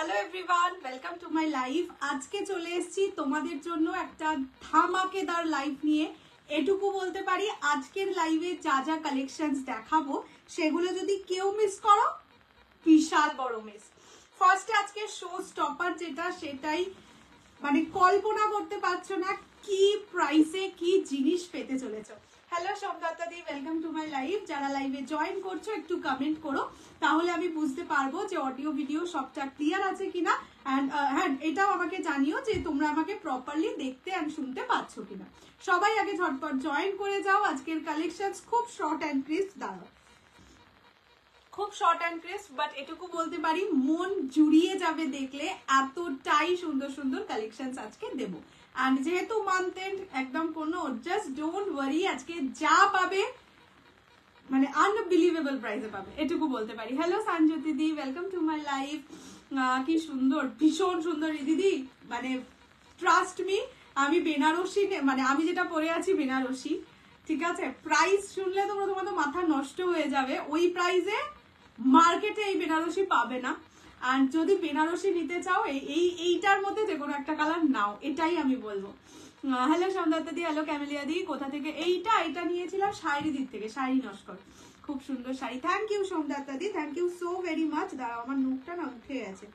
Hello everyone, welcome to my live. আজকে চলে এসেছি তোমাদের জন্য একটা ধামাকেদার লাইভ নিয়ে। এটুকু বলতে পারি, আজকের লাইভে যা যা কালেকশনস দেখাবো সেগুলো যদি কেউ মিস করো, বিশাল বড় মিস। ফার্স্টে আজকে শো স্টপার যেটা, সেটাই মানে কল্পনা করতে পারছো না কি প্রাইসে কি জিনিস পেতে চলেছো। Hello Somdatta the, welcome to my live. যারা লাইভে জয়েন করছো একটু কমেন্ট করো, তাহলে আমি বুঝতে পারবো যে অডিও ভিডিও সবটা ক্লিয়ার আছে কিনা। অ্যান্ড হ্যাঁ, এটাও আমাকে জানিও যে তোমরা আমাকে প্রপারলি দেখতে অ্যান্ড শুনতে পাচ্ছ কিনা। সবাই আগে ঝটপট জয়েন করে যাও। আজকের কালেকশন খুব শর্ট অ্যান্ড ক্রিস্প, দাঁড়াও, খুব শর্ট অ্যান্ড ক্রিস্প, বাট এটুকু বলতে পারি মন জুড়িয়ে যাবে দেখলে, এতটাই সুন্দর সুন্দর কালেকশনস আজকে দেবো। অ্যান্ড যেহেতু মান্থ এন্ড, একদম কোনো জাস্ট ডোন্ট ওয়ারি, আজকে যা পাবে মানে আনবিলিভেবল প্রাইসে পাবে, এটুকু বলতে পারি। হ্যালো সঞ্জ্যোতি দি, ওয়েলকাম টু মাই লাইভ। কি সুন্দর, ভীষণ সুন্দর দিদি, মানে ট্রাস্ট মি, আমি বেনারসি, মানে আমি যেটা পরে আছি বেনারসি, ঠিক আছে। প্রাইস শুনলে তো প্রথমত মাথা নষ্ট হয়ে যাবে। ওই প্রাইসে মার্কেটে এই বেনারসি পাবে না। আর যদি বেনারসি নিতে চাও, এইটার মধ্যে যে কোনো একটা কালার নাও, এটাই আমি বলবো। হ্যালো সৌন্দর্যা দি, হ্যালো ক্যামেলিয়া দি, কোথা থেকে? এটা নিয়েছিলাম শাড়ি দিক থেকে, শাড়ি নস্কর, খুব সুন্দর শাড়ি। থ্যাংক ইউ সৌন্দর্যা দি, thank you so very much. দাঁড়াও, আমার নুকটা না উঠে গেছে।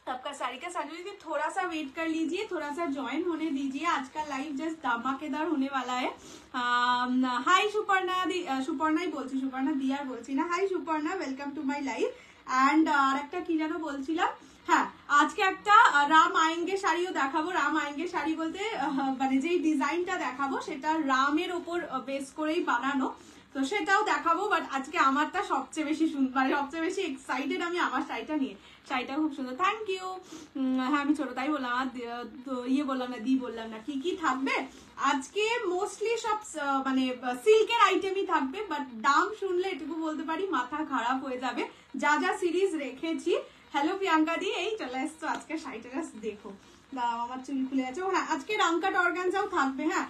सबका साड़ी का साड़ी दीदी, थोड़ा सा वेट कर लीजिए, थोड़ा सा ज्वाइन होने दीजिए। आज का लाइव जस्ट धमाकेदार होने वाला है। हाय सुपर्णा दी, सुपर्णाई बोलছি, সুপর্ণা দি আর বলছি না। Hi Suparna, welcome to my live. And আর একটা কি যেন বলছিলাম, হ্যাঁ আজকে একটা রাম আয়েঙ্গে শাড়িও দেখাবো। রাম আয়েঙ্গে শাড়ি বলতে মানে যেই ডিজাইনটা দেখাবো সেটা রামের ওপর বেস করেই বানানো, তো সেটাও দেখাবো। বাট আজকে আমারটা সবচেয়ে বেশি সুন্দর, মানে সবচেয়ে বেশি এক্সাইটেড আমি আমার শাড়িটা নিয়ে। শাড়িটা খুব সুন্দর, থ্যাংক ইউ। হ্যাঁ আমি ছোট তাই বললাম, ইয়ে বললাম না, দি বললাম না। কি কি থাকবে আজকে? মোস্টলি সব মানে সিল্কের আইটেমই থাকবে, বাট দাম শুনলে এটুকু বলতে পারি মাথা খারাপ হয়ে যাবে। যা যা সিরিজ রেখেছি। হ্যালো প্রিয়াঙ্কা দি, এই চলে এসছো। আজকে শাড়িটা জাস্ট দেখো, আমার চুল খুলে আছে। ও হ্যাঁ, আজকে রামকাট অর্গানজাও থাকবে। হ্যাঁ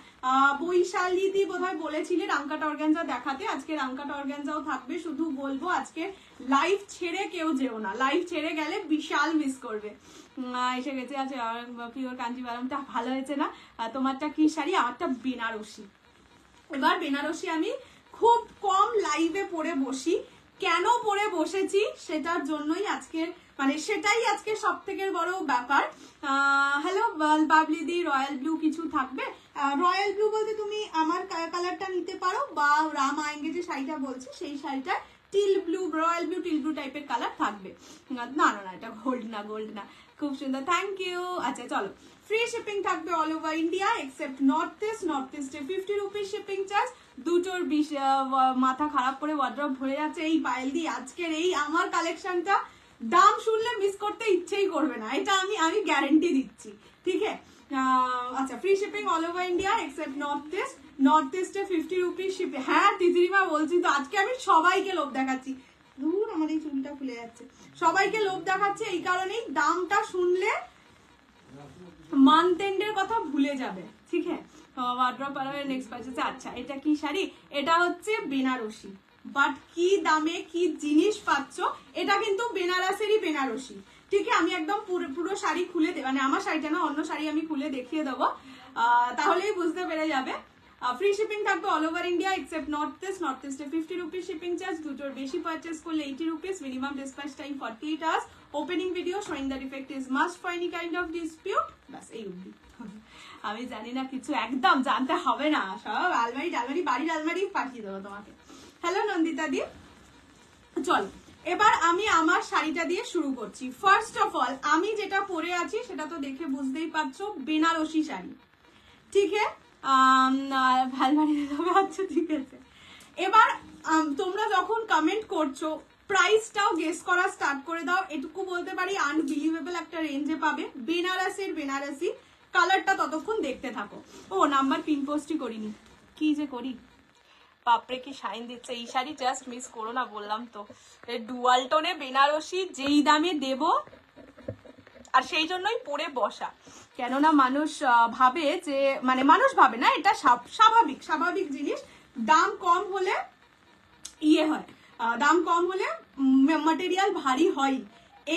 বৈশালী দি বোধহয় বলেছিলে রামকাট অর্গানজা দেখাতে, আজকে রামকাট অর্গানজাও থাকবে। শুধু বলবো আজকে লাইভ ছেড়ে কেউ যেও না, লাইভ ছেড়ে গেলে বিশাল মিস করবে। এসে গেছে আছে পিওর কাঞ্জিভারমটা, ভালো হয়েছে না? তোমারটা কি শাড়ি? আমারটা বেনারসি। এবার বেনারসি আমি খুব কম লাইভে পরে বসি, কেন পরে বসেছি সেটার জন্যই আজকের, মানে সেটাই আজকে সব থেকে বড় ব্যাপার। হ্যালো বাবলি দি, রয়্যাল ব্লু কিছু থাকবে? রয়্যাল ব্লু বলতে তুমি আমার কালারটা নিতে পারো, বা রাম আয়েঙ্গে যে শাড়িটা বলছি সেই শাড়িটা teal blue, royal blue teal blue টাইপের কালার থাকবে। না না না, এটা গোল্ড না, গোল্ড না। খুব সুন্দর, থ্যাংক ইউ। আচ্ছা চলো, ফ্রি শিপিং থাকবে all over India except north east. North ইস্টে 50 রুপিস শিপিং চার্জ। দুটোর মাথা খারাপ করে ওয়ার্ড্রপ ভরে যাচ্ছে এই পায়েল দি। আজকের এই আমার কালেকশনটা দাম শুনলে মিস করতে ইচ্ছেই করবে না, এটা আমি গ্যারেন্টি দিচ্ছি, ঠিক আছে। আচ্ছা, free shipping all over India except north east. North ইস্টে 50 রুপিস শিপিং। হ্যাঁ তিতিরিমা বলছি তো, আজকে আমি সবাইকে লোভ দেখাচ্ছি। দূর, আমার এই চুলটা খুলে যাচ্ছে। সবাইকে লোভ দেখাচ্ছে এই কারণেই, দামটা শুনলে মান্থ এন্ডের কথা ভুলে যাবে, ঠিক আছে। Next purchase. আচ্ছা এটা কি শাড়ি? এটা হচ্ছে বেনারসি, বাট কি দামে কি জিনিস পাচ্ছ। এটা কিন্তু বেনারসেরই বেনারসি, ঠিক আছে। আমি একদম পুরো শাড়ি খুলে মানে আমার শাড়িটা না, অন্য শাড়ি আমি খুলে দেখিয়ে দেবো, তাহলেই বুঝতে পেরে যাবে। ফ্রি শিপিং থাকবে all over India except north east. North ইস্টে 50 রুপিস শিপিং চার্জ। দুটোর বেশি পারচেস করলে 80 rupees. Minimum dispatch time 48 hours. Opening video showing the defect is must for any kind of dispute. বাস এই অবধি। আমি জানি না কিছু, একদম জানতে হবে না, সব আলমারি টালমারি, বাড়ির আলমারি পাঠিয়ে দেবো তোমাকে। হ্যালো নন্দিতা দি, চলো এবার আমি আমার শাড়িটা দিয়ে শুরু করছি। ফার্স্ট অফ অল আমি যেটা পরে আছি সেটা তো দেখে বুঝতেই পারছো, বেনারসি শাড়ি, ঠিক আছে। আচ্ছা ঠিক আছে। এবার তোমরা যখন কমেন্ট করছো প্রাইসটাও গেস করা স্টার্ট করে দাও। এটুকু বলতে পারি আনবিলিভেবল একটা রেঞ্জে পাবে বেনারসের বেনারসি। কালারটা ততক্ষণ দেখতে থাকো। ও নাম্বার পিন পোস্টই করিনি, কি যে করি। বাপরে কি শাইন দিচ্ছে এই শাড়ি, জাস্ট মিস করো না, বললাম তো। ডুয়াল টোনে বেনারসি যেই দামে দেব, আর সেই জন্যই পরে বসা। কেননা মানুষ ভাবে যে, মানে মানুষ ভাবে না, এটা স্বাভাবিক জিনিস, দাম কম হলে ইয়ে হয়, দাম কম হলে ম্যাটেরিয়াল ভারী হয়।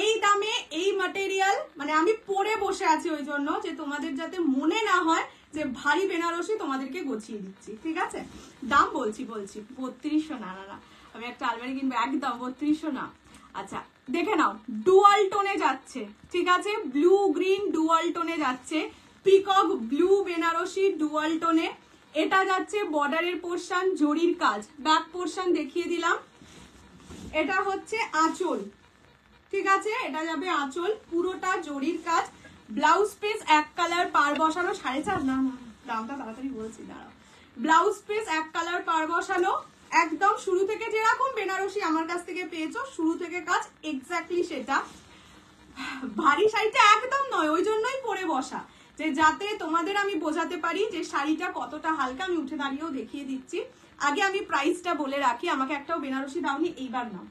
এই দামে এই ম্যাটেরিয়াল মানে আমি পরে বসে আছি ওই জন্য যে তোমাদের যাতে মনে না হয় যে ভারী বেনারসি তোমাদেরকে গছিয়ে দিচ্ছি, ঠিক আছে? দাম বলছি 3200 না, আমি একটা আলমারি কিনবো, একদম 3200 না। আচ্ছা দেখে নাও, ডুয়াল টোনে যাচ্ছে, ঠিক আছে? ব্লু গ্রিন ডুয়াল টোনে যাচ্ছে, পিকক ব্লু বেনারসি ডুয়াল টোনে। এটা যাচ্ছে বর্ডারের পোর্শন, জরির কাজ, ব্যাক পোর্শন দেখিয়ে দিলাম। এটা হচ্ছে আঁচল, ঠিক আছে? এটা যাবে আঁচল, পুরোটা জরির কাজ। ব্লাউজ পিস এক কালার পার বসানো, 4.5, না দামটা তাড়াতাড়ি বলছি, দাঁড়াও। ব্লাউজ পিস এক কালার পার বসানো, একদম শুরু থেকে যেরকম বেনারসি আমার কাছ থেকে পেয়েছো, শুরু থেকে কাজ এক্স্যাক্টলি সেটা। ভারী শাড়িটা একদম নয়, ওই জন্যই পরে বসা, যে যাতে তোমাদের আমি বোঝাতে পারি যে শাড়িটা কতটা হালকা। আমি উঠে দাঁড়িয়েও দেখিয়ে দিচ্ছি। আগে আমি প্রাইসটা বলে রাখি, আমাকে একটাও বেনারসি দাওনি, এইবার নাও।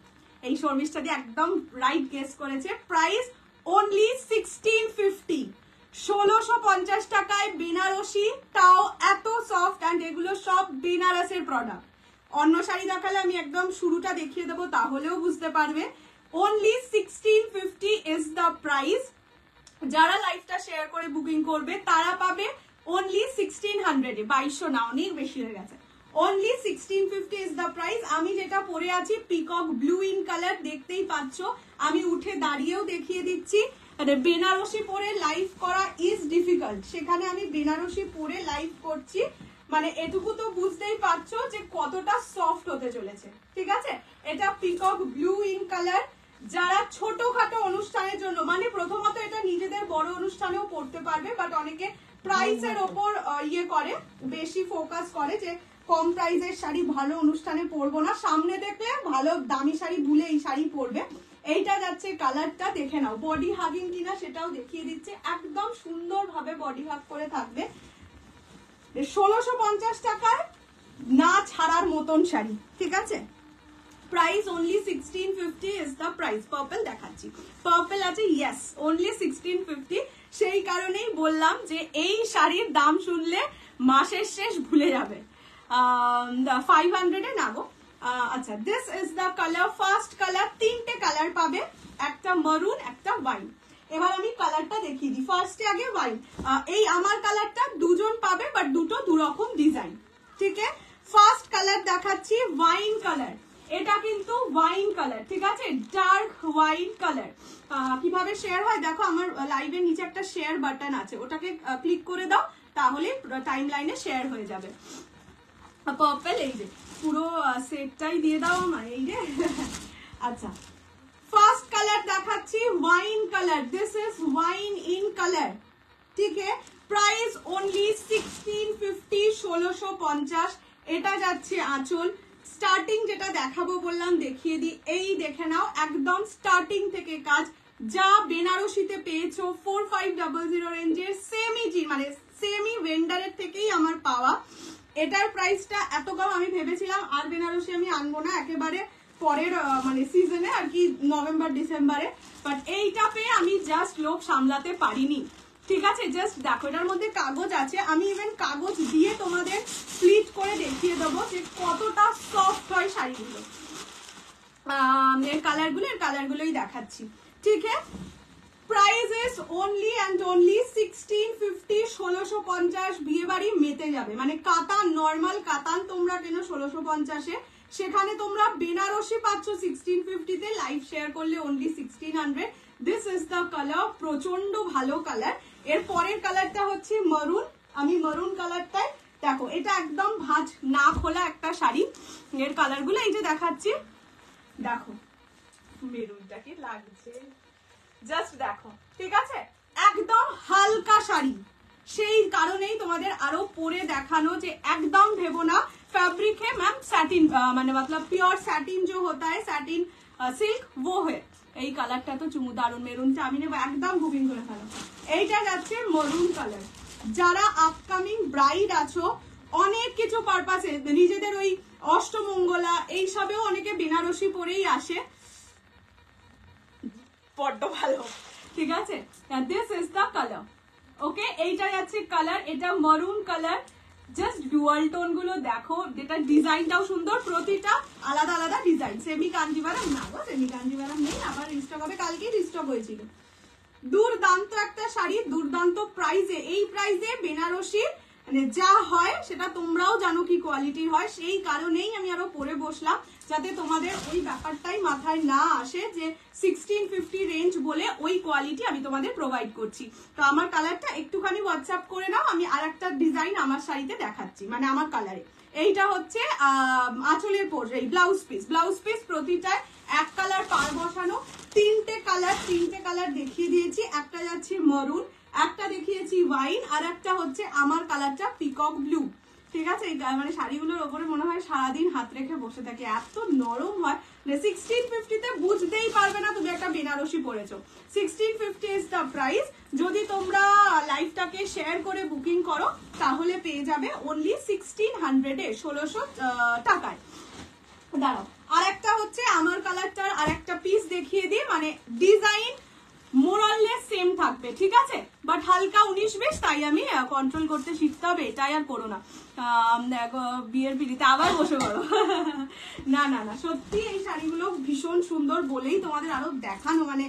এই শর্মিষ্ঠা দিয়ে একদম রাইট গেস করেছে। প্রাইস অনলি 1650, 1650 টাকায় বেনারসি, তাও এত সফট। অ্যান্ড এগুলো সব বেনারসের প্রোডাক্ট। অন্য শাড়ি দেখালে আমি একদম শুরুটা দেখিয়ে দেবো, তাহলেও বুঝতে পারবে। Only 1650 is the price. যারা লাইভটা শেয়ার করে বুকিং করবে তারা পাবে অনলি 1600 এ, 2200 না, অনেক বেশি হয়ে গেছে। Only 1650 is the price. আমি যেটা পরে আছি পিকক ব্লু ইন কালার, দেখতেই পাচ্ছ। আমি উঠে দাঁড়িয়েও দেখিয়ে দিচ্ছি। বেনারসি পরে লাইভ করা ইজ ডিফিকাল্ট, সেখানে আমি বেনারসি পরে লাইভ করছি, মানে এটুকু তো বুঝতেই পারছো যে কতটা সফট হতে চলেছে, ঠিক আছে? এটা পিকক ব্লু ইন কালার। যারা ছোটখাটো অনুষ্ঠানের জন্য, মানে প্রথমত এটা নিজেদের বড় অনুষ্ঠানেও পড়তে পারবে, বাট অনেকে প্রাইসের ওপর ইয়ে করে, বেশি ফোকাস করে যে কম প্রাইসের শাড়ি ভালো অনুষ্ঠানে পরবো না, সামনে দেখলে ভালো দামি শাড়ি ভুলে এই শাড়ি পরবে। এইটা যাচ্ছে কালারটা, দেখে নাও। বডি হাগিং কিনা সেটাও দেখিয়ে দিচ্ছে, একদম সুন্দরভাবে বডি হাগ করে থাকবে। 1650 টাকায় না ছাড়ার মতন শাড়ি, ঠিক আছে? Price only 1650 is the price. Purple দেখাচ্ছি, পার্পল আছে, ইয়েস অনলি 1650। সেই কারণেই বললাম যে এই শাড়ির দাম শুনলে মাসের শেষ ভুলে যাবে। 500 এ না গো। আচ্ছা, this is the colour, first colour. তিনটে কালার পাবে, একটা মারুন, একটা ওয়াইন। এবার আমি কালারটা দেখিয়ে দিই। ফার্স্টে আগে ওয়াইন, এই আমার কালারটা দুজন পাবে, বাট দুটো দুরকম ডিজাইন, ঠিক আছে? ফার্স্ট কালার দেখাচ্ছি ওয়াইন কালার। এটা কিন্তু ওয়াইন কালার, ঠিক আছে? Dark wine colour. কিভাবে শেয়ার হয় দেখো, আমার লাইভের নিচে একটা শেয়ার বাটন আছে, ওটাকে ক্লিক করে দাও, তাহলে টাইম লাইনে শেয়ার হয়ে যাবে। পার্পল, এই যে পুরো সেটটাই দিয়ে দাও আমার, এই যে। আচ্ছা, ফার্স্ট কালার দেখাচ্ছি wine colour. This is wine in colour, ঠিক আছে? Price only 1650, 1650। এটা যাচ্ছে আঁচল। স্টার্টিং যেটা দেখাবো বললাম দেখিয়ে দিই, এই দেখে নাও, একদম স্টার্টিং থেকে কাজ। যা বেনারসিতে পেয়েছো 4500 রেঞ্জের মানে সেমি ভেন্ডারের থেকেই আমার পাওয়া। এটার প্রাইসটা এত কম, আমি ভেবেছিলাম আর বেনারসি আমি আনবো না, একেবারে পরের মানে সিজনে আর কি, নভেম্বর ডিসেম্বরে, বাট এইটা পেয়ে আমি জাস্ট লোভ সামলাতে পারিনি, ঠিক আছে? জাস্ট দেখো, এটার মধ্যে কাগজ আছে, আমি ইভেন কাগজ দিয়ে তোমাদের স্প্লিট করে দেখিয়ে দেবো যে কতটা সফট হয় শাড়িগুলো। এর কালারগুলোই দেখাচ্ছি, ঠিক আছে? Price is only and only 1650, 1650। বিয়ে বাড়ি মেতে যাবে, মানে কাতান, নর্মাল কাতান তোমরা কেন 1650-এ, সেখানে তোমরা বেনারসি পাচ্ছ 1650-তে। লাইভ শেয়ার করলে only 1600। This is the colour, প্রচন্ড ভালো কালার। এর পরের কালারটা হচ্ছে মারুন। আমি মারুন কালারটায় দেখো, এটা একদম ভাঁজ না খোলা একটা শাড়ি। এর কালারগুলো এই যে দেখাচ্ছি, দেখো মেরুনটা কি লাগছে, জাস্ট দেখো, ঠিক আছে? একদম হালকা শাড়ি, সেই কারণেই তোমাদের আরো পরে দেখানো যে একদম ভেবো না फैब्रिक है मैम सैटिन, মানে मतलब प्योर सैटिन जो होता है, सैटिन सिल्क वो है। এই কালারটা তো চুমু দারুন, মেরুনটা আমি নেব, একদম বুকিং করে ফেলো। এইটা যাচ্ছে মরুন কালার। যারা আপকামিং ব্রাইড আছো, অনেক কিছু পারপাসে, নিজেদের ওই অষ্টমঙ্গলা এইসবেও অনেকে বেনারসি পরেই আসে, বড্ড ভালো, ঠিক আছে? দিস ইজ দ্য কালার, ওকে? এইটা যাচ্ছে কালার, এটা maroon colour. Just dual tone গুলো দেখো, যেটা ডিজাইনটাও সুন্দর, প্রতিটা আলাদা আলাদা ডিজাইন। সেমি কাঞ্জিভারাম না গো, সেমি কাঞ্জিভারাম নেই, আবার রিস্টক হবে, কালকেই রিস্টক হয়েছিল। দুর্দান্ত একটা শাড়ি, দুর্দান্ত প্রাইসে। এই প্রাইসে বেনারসি মানে যা হয় সেটা তোমরাও জানো কি কোয়ালিটির হয়, সেই কারণেই আমি আরো পরে বসলাম, যাতে তোমাদের ওই ব্যাপারটাই মাথায় না আসে যে 1650 রেঞ্জ বলে ওই কোয়ালিটি আমি তোমাদের প্রোভাইড করছি। তো আমার কালারটা একটুখানি হোয়াটসঅ্যাপ করে নাও, আমি আর একটা ডিজাইন আমার শাড়িতে দেখাচ্ছি, মানে আমার কালারে। এইটা হচ্ছে আঁচলের পোর্শন, এই ব্লাউজ পিস। ব্লাউজ পিস প্রতিটায় এক কালার পার বসানো, তিনটে কালার দেখিয়ে দিয়েছি। একটা যাচ্ছে মরুন, একটা দেখিয়েছি ওয়াইন, আর একটা হচ্ছে আমার কালারটা পিকক ব্লু। ঠিক আছে, মানে শাড়িগুলোর ওপরে মনে হয় সারাদিন হাত রেখে বসে থাকে, এত নরম হয়। 1650 তে বুঝতেই পারবে না তুমি একটা বেনারসি পরেছো। 1650 is the price. যদি তোমরা লাইভটাকে শেয়ার করে বুকিং করো তাহলে পেয়ে যাবে অনলি 1600 এ, 1600 টাকায়। দাঁড়াও, আর একটা হচ্ছে আমার কালারটার আর একটা পিস দেখিয়ে দিই, মানে ডিজাইন মোরাললেস সেম থাকবে, ঠিক আছে, বাট হালকা 19-20, তাই আমি কন্ট্রোল করতে শিখতে হবে, এটাই আর করো না। বিয়ের পিড়িতে আবার বসে করো। না না না, সত্যি এই শাড়িগুলো ভীষণ সুন্দর বলেই তোমাদের আরো দেখানো, মানে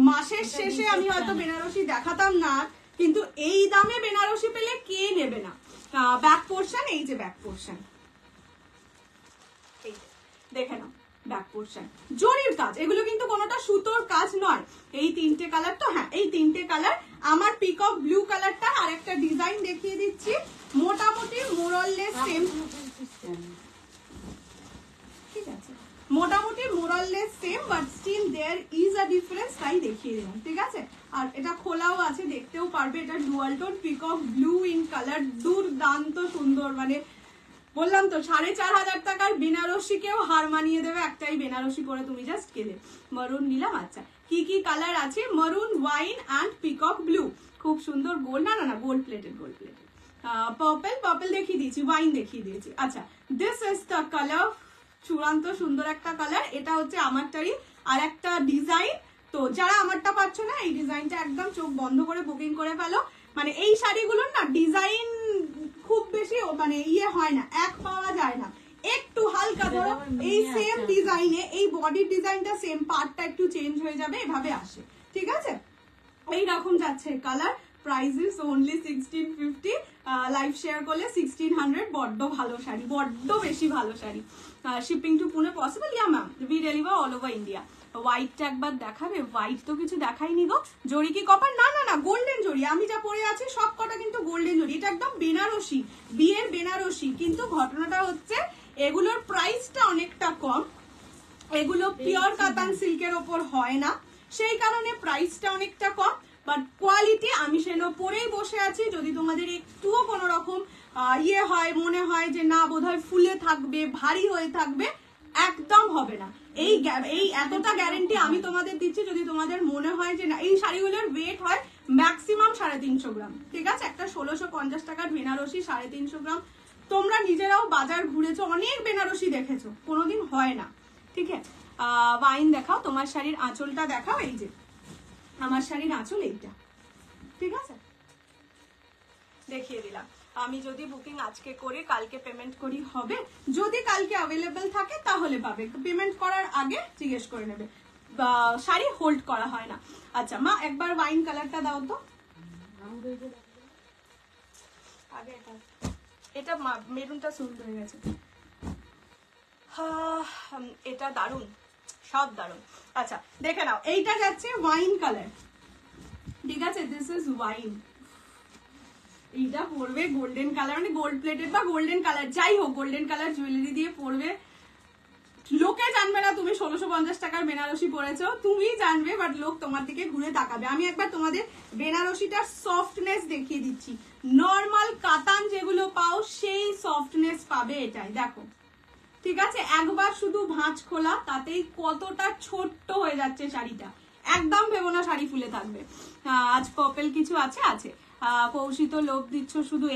মাসের শেষে আমি হয়তো বেনারসি দেখাতাম না, কিন্তু এই দামে বেনারসি পেলে কে নেবে না। ব্যাক পোর্শন, এই যে ব্যাক পোর্শন দেখে নাও, ব্যাক পোর্শন জরির কাজ, এগুলো কিন্তু কোনোটা সুতোর কাজ নয়। এই তিনটে কালার তো, হ্যাঁ এই তিনটে কালার। আমার পিকক ব্লু কালারটা আর একটা ডিজাইন দেখিয়ে দিচ্ছি, মোটামুটি মোরাললেস সেম, ঠিক আছে, মোটামুটি মোরাললেস same, but still there is a difference, তাই দেখিয়ে দিলাম, ঠিক আছে। আর এটা খোলাও আছে, দেখতেও পারবে। এটা dual tone peacock blue in colour, দুর্দান্ত সুন্দর, মানে বললাম তো 4500 টাকার বেনারসিকেও হার মানিয়ে দেবে একটাই বেনারসি পরে তুমি জাস্ট গেলে। মরুন নিলাম, আচ্ছা কি কি কালার আছে, maroon, wine and peacock blue, খুব সুন্দর গোল্ড, না না না gold plated, gold plated. Purple দেখিয়ে দিয়েছি, ওয়াইন দেখিয়ে দিয়েছি। আচ্ছা, দিস ইজ দ্য কালার, চূড়ান্ত সুন্দর একটা কালার। এটা হচ্ছে আমারটারই আর একটা ডিজাইন। তো যারা আমারটা পাচ্ছ না, এই ডিজাইনটা একদম চোখ বন্ধ করে বুকিং করে ফেলো। মানে এই শাড়িগুলোর না ডিজাইন খুব বেশি মানে ইয়ে হয় না, এক পাওয়া যায় না, একটু হালকা ধরো এই সেম ডিজাইনে এই বডির ডিজাইনটা সেম, পার্টটা একটু চেঞ্জ হয়ে যাবে, এভাবে আসে, ঠিক আছে। এইরকম যাচ্ছে colour. Price is only 1650, live share করলে 1600। বড্ড ভালো শাড়ি, বড্ড বেশি ভালো শাড়ি। Shipping to Pune possible? Yeah ma'am, we deliver all over India. হোয়াইটটা একবার দেখাবে? হোয়াইট তো কিছু দেখাইনি গো। জরি কি কপার? না না না, গোল্ডেন জরি। আমি যা পরে আছি সব কটা কিন্তু গোল্ডেন জরি, এটা একদম বেনারসি, বিয়ের বেনারসি। কিন্তু ঘটনাটা হচ্ছে এগুলোর প্রাইসটা অনেকটা কম, এগুলো পিওর কাতান সিল্কের ওপর হয় না, সেই কারণে প্রাইসটা অনেকটা কম, বাট কোয়ালিটি আমি সেগুলো পরেই বসে আছি। যদি তোমাদের একটুও কোনো রকম ইয়ে হয়, মনে হয় যে না বোধহয় ফুলে থাকবে, ভারী হয়ে থাকবে, একদম হবে না। এই এতটা গ্যারেন্টি আমি তোমাদের দিচ্ছি। যদি তোমাদের মনে হয় যে না, এই শাড়িগুলোর ওয়েট হয় ম্যাক্সিমাম 350 গ্রাম, ঠিক আছে। একটা 1650 টাকার বেনারসি 350 গ্রাম। তোমরা নিজেরাও বাজার ঘুরেছো, অনেক বেনারসি দেখেছো, কোনোদিন হয় না, ঠিক আছে। ওয়াইন দেখাও, তোমার শাড়ির আঁচলটা দেখাও, এই যে আমার শাড়ির আঁচল এইটা, ঠিক আছে, দেখিয়ে দিলাম। আমি যদি বুকিং আজকে করে কালকে পেমেন্ট করি হবে, যদি কালকে অ্যাভেলেবেল থাকে তাহলে পাবে, পেমেন্ট করার আগে জিজ্ঞেস করে নেবে, শাড়ি হোল্ড করা হয় না। আচ্ছা মা, একবার ওয়াইন কালারটা দাও তো, আগে এটা মেরুনটা সুন্দর হয়ে গেছে, এটা দারুন, সব দারুন। আচ্ছা দেখে নাও, এইটা যাচ্ছে ওয়াইন কালার, ঠিক আছে, দিস ইজ ওয়াইন। এইটা পরবে গোল্ডেন কালার, মানে গোল্ড প্লেটেড বা গোল্ডেন কালার যাই হোক, গোল্ডেন কালার জুয়েলারি দিয়ে পরবে, লোকে জানবে না তুমি 1650 টাকার বেনারসি পরেছো, তুমি জানবে, বাট লোক তোমার দিকে ঘুরে তাকাবে। আমি একবার তোমাদের বেনারসিটার সফটনেস দেখিয়ে দিচ্ছি, নর্মাল কাতান যেগুলো পাও সেই সফটনেস পাবে এটাই, দেখো, ঠিক আছে। একবার শুধু ভাঁজ খোলা তাতেই কতটা ছোট্ট হয়ে যাচ্ছে শাড়িটা, একদম ভেবো না শাড়ি ফুলে থাকবে। আজ পার্পল কিছু আছে, আছে। কৌশিত লোভ দিচ্ছ, শুধু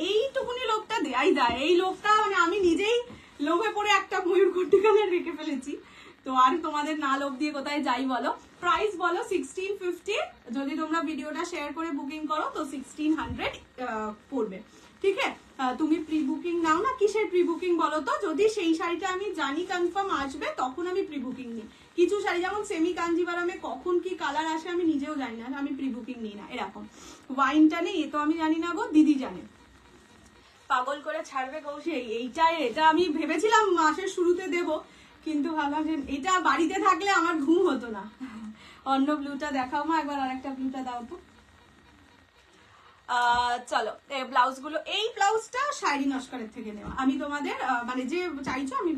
এইটুকুনি লোভটা দেয়াই দেয়, এই লোভটা মানে আমি নিজেই লোভে পড়ে একটা ময়ূরকণ্ঠী কালার রেখে ফেলেছি, তো আর তোমাদের না লোভ দিয়ে কোথায় যাই বলো। প্রাইস বলো 1650, যদি তোমরা ভিডিওটা শেয়ার করে বুকিং করো তো 1600 পড়বে, ঠিক আছে? তুমি প্রি বুকিং নাও না, কিসের প্রি বুকিং বলো তো? যদি সেই শাড়িটা আমি জানি কনফার্ম আসবে তখন আমি প্রি বুকিং নিই। কিছু শাড়ি যেমন সেমি কাঞ্জিভারামে কখন কি কালার আসে আমি নিজেও জানি না, আমি প্রি বুকিং নিই না। এরকম ওয়াইনটা নেই, এ তো আমি জানি না গো, দিদি জানে। পাগল করে ছাড়বে কৌশি, এটা আমি ভেবেছিলাম মাসের শুরুতে দেব, কিন্তু ভাবলাম যে এটা বাড়িতে থাকলে আমার ঘুম হতো না। অন্য ব্লুটা দেখাও মা একবার, আর একটা ব্লুটা দাও তো। চলো ব্লাউজ গুলো, এই ব্লাউজটা শাইরি নস্করের থেকে নেওয়া। আমি তোমাদের মানে যে চাইছো আমি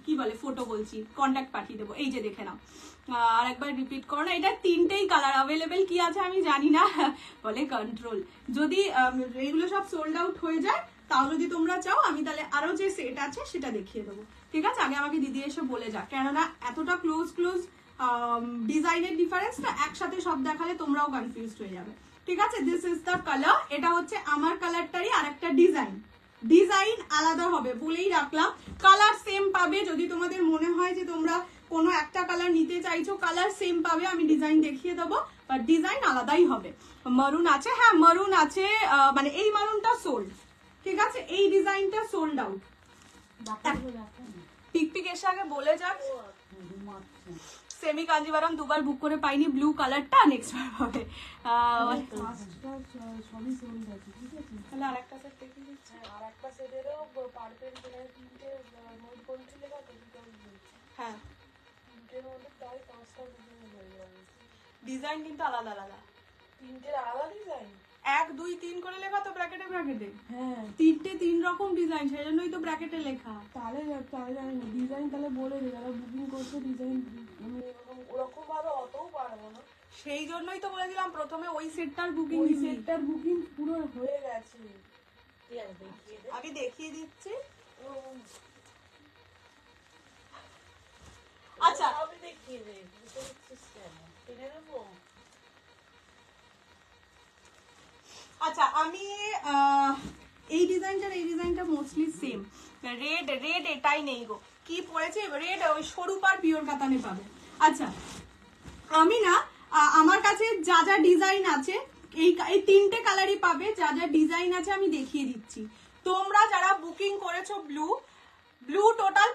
কি বলে ফটো বলছি, কন্ট্যাক্ট পাঠিয়ে দেবো। এই যে দেখে নাও, আর একবার রিপিট করো না। এটা তিনটেই কালার অ্যাভেলেবেল, কি আছে আমি জানি না, বলে কন্ট্রোল। যদি এগুলো সব সোল্ড আউট হয়ে যায় তাও যদি তোমরা চাও আমি তাহলে আরো যে সেট আছে সেটা দেখিয়ে দেবো, ঠিক আছে? আগে আমাকে দিদি এসে বলে যাক, কেননা এতটা ক্লোজ ডিজাইনের ডিফারেন্স না, একসাথে সব দেখালে তোমরাও কনফিউজড হয়ে যাবে, ঠিক আছে? This is the colour. এটা হচ্ছে আমার কালারটারই আর একটা ডিজাইন আলাদা হবে বলেই রাখলাম। কালার সেম পাবে, যদি তোমাদের মনে হয় যে তোমরা কোনো একটা কালার নিতে চাইছো, কালার সেম পাবে, আমি ডিজাইন দেখিয়ে দেবো, বাট ডিজাইন আলাদাই হবে। মারুন আছে, হ্যাঁ মারুন আছে, মানে এই মারুনটা সোল্ড, ঠিক আছে? এই ডিজাইনটা সোল্ড আউট। পিক এসে আগে বলে যাক, সেমি কাঞ্জিভারাম দুবার বুক করে পাইনি, ব্লু কালারটা নেক্সট বার হবে। তাহলে আরেকটা সেট দেখিয়ে দিচ্ছি, আরেকটা সেটেরও পার্পল কালার তিনটে নোট বলছিলে না তো, হ্যাঁ তিনটের মধ্যে প্রায় 5টা ডিজাইন হয়ে যাবে। ডিজাইন কিন্তু আলাদা আলাদা, তিনটের আলাদা ডিজাইন, 1 2 3 করে লেখা তো ব্র্যাকেটে, হ্যাঁ তিনটে 3 রকম ডিজাইন, সেই জন্যই তো ব্র্যাকেটে লেখা। তাহলে ডিজাইন তাহলে বলে দে, যারা বুকিং করছে ডিজাইন আমি ওরকম ভাবে অতও পারবো না, সেই জন্যই তো বলে দিলাম প্রথমে ওই সেটটার বুকিং পুরো হয়ে গেছে। আমি দেখিয়ে দিচ্ছি। আচ্ছা আমি দেখিয়ে দিই, আচ্ছা আমি এই ডিজাইনটা মোস্টলি সেম, রেড এটাই নেই গো, কি পড়েছে রেড, ওই সরু পার পিওর কাতানে পাবে। আচ্ছা আমি না আমার কাছে যা যা ডিজাইন আছে এই তিনটে কালারই পাবে, যা যা ডিজাইন আছে আমি দেখিয়ে দিচ্ছি। তোমরা যারা বুকিং করেছো ব্লু টোটাল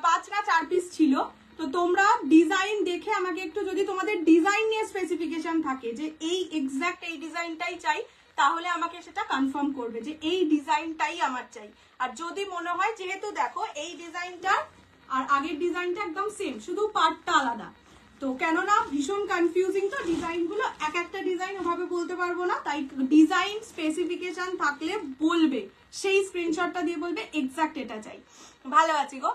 5 না 4 পিস ছিল, তো তোমরা ডিজাইন দেখে আমাকে একটু, যদি তোমাদের ডিজাইন নিয়ে স্পেসিফিকেশন থাকে যে এই এক্সাক্ট এই ডিজাইনটাই চাই, তাহলে আমাকে সেটা কনফার্ম করবে যে এই ডিজাইনটাই আমার চাই। আর যদি মনে হয়, যেহেতু দেখো এই ডিজাইনটা আর আগের ডিজাইনটা একদম সেম, শুধু পার্টটা আলাদা, তো কেননা ভীষণ কনফিউজিং, তো ডিজাইনগুলো এক একটা ডিজাইন ওভাবে বলতে পারবো না, তাই ডিজাইন স্পেসিফিকেশন থাকলে বলবে, সেই স্ক্রিনশটটা দিয়ে বলবে এক্সাক্ট এটা চাই। ভালো আছি গো।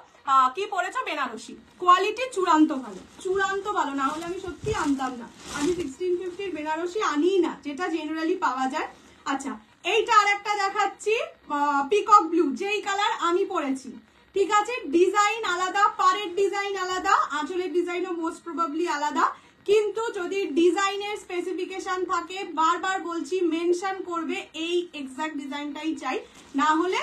কি পড়েছো? বেনারসি, কোয়ালিটি চূড়ান্ত ভালো, না হলে আমি সত্যি আনতাম না, আমি 1650 বেনারসি আনি না, যেটা জেনারেলি পাওয়া যায়। আচ্ছা এইটা আর একটা দেখাচ্ছি, পিকক ব্লু, যেই কালার আমি পরেছি, ঠিক আছে? ডিজাইন আলাদা, পাড়ের ডিজাইন আলাদা, আঁচলের ডিজাইনও মোস্ট প্রবাবলি আলাদা, কিন্তু যদি ডিজাইনের স্পেসিফিকেশন থাকে, বারবার বলছি মেনশন করবে এই এক্সাক্ট ডিজাইনটাই চাই, না হলে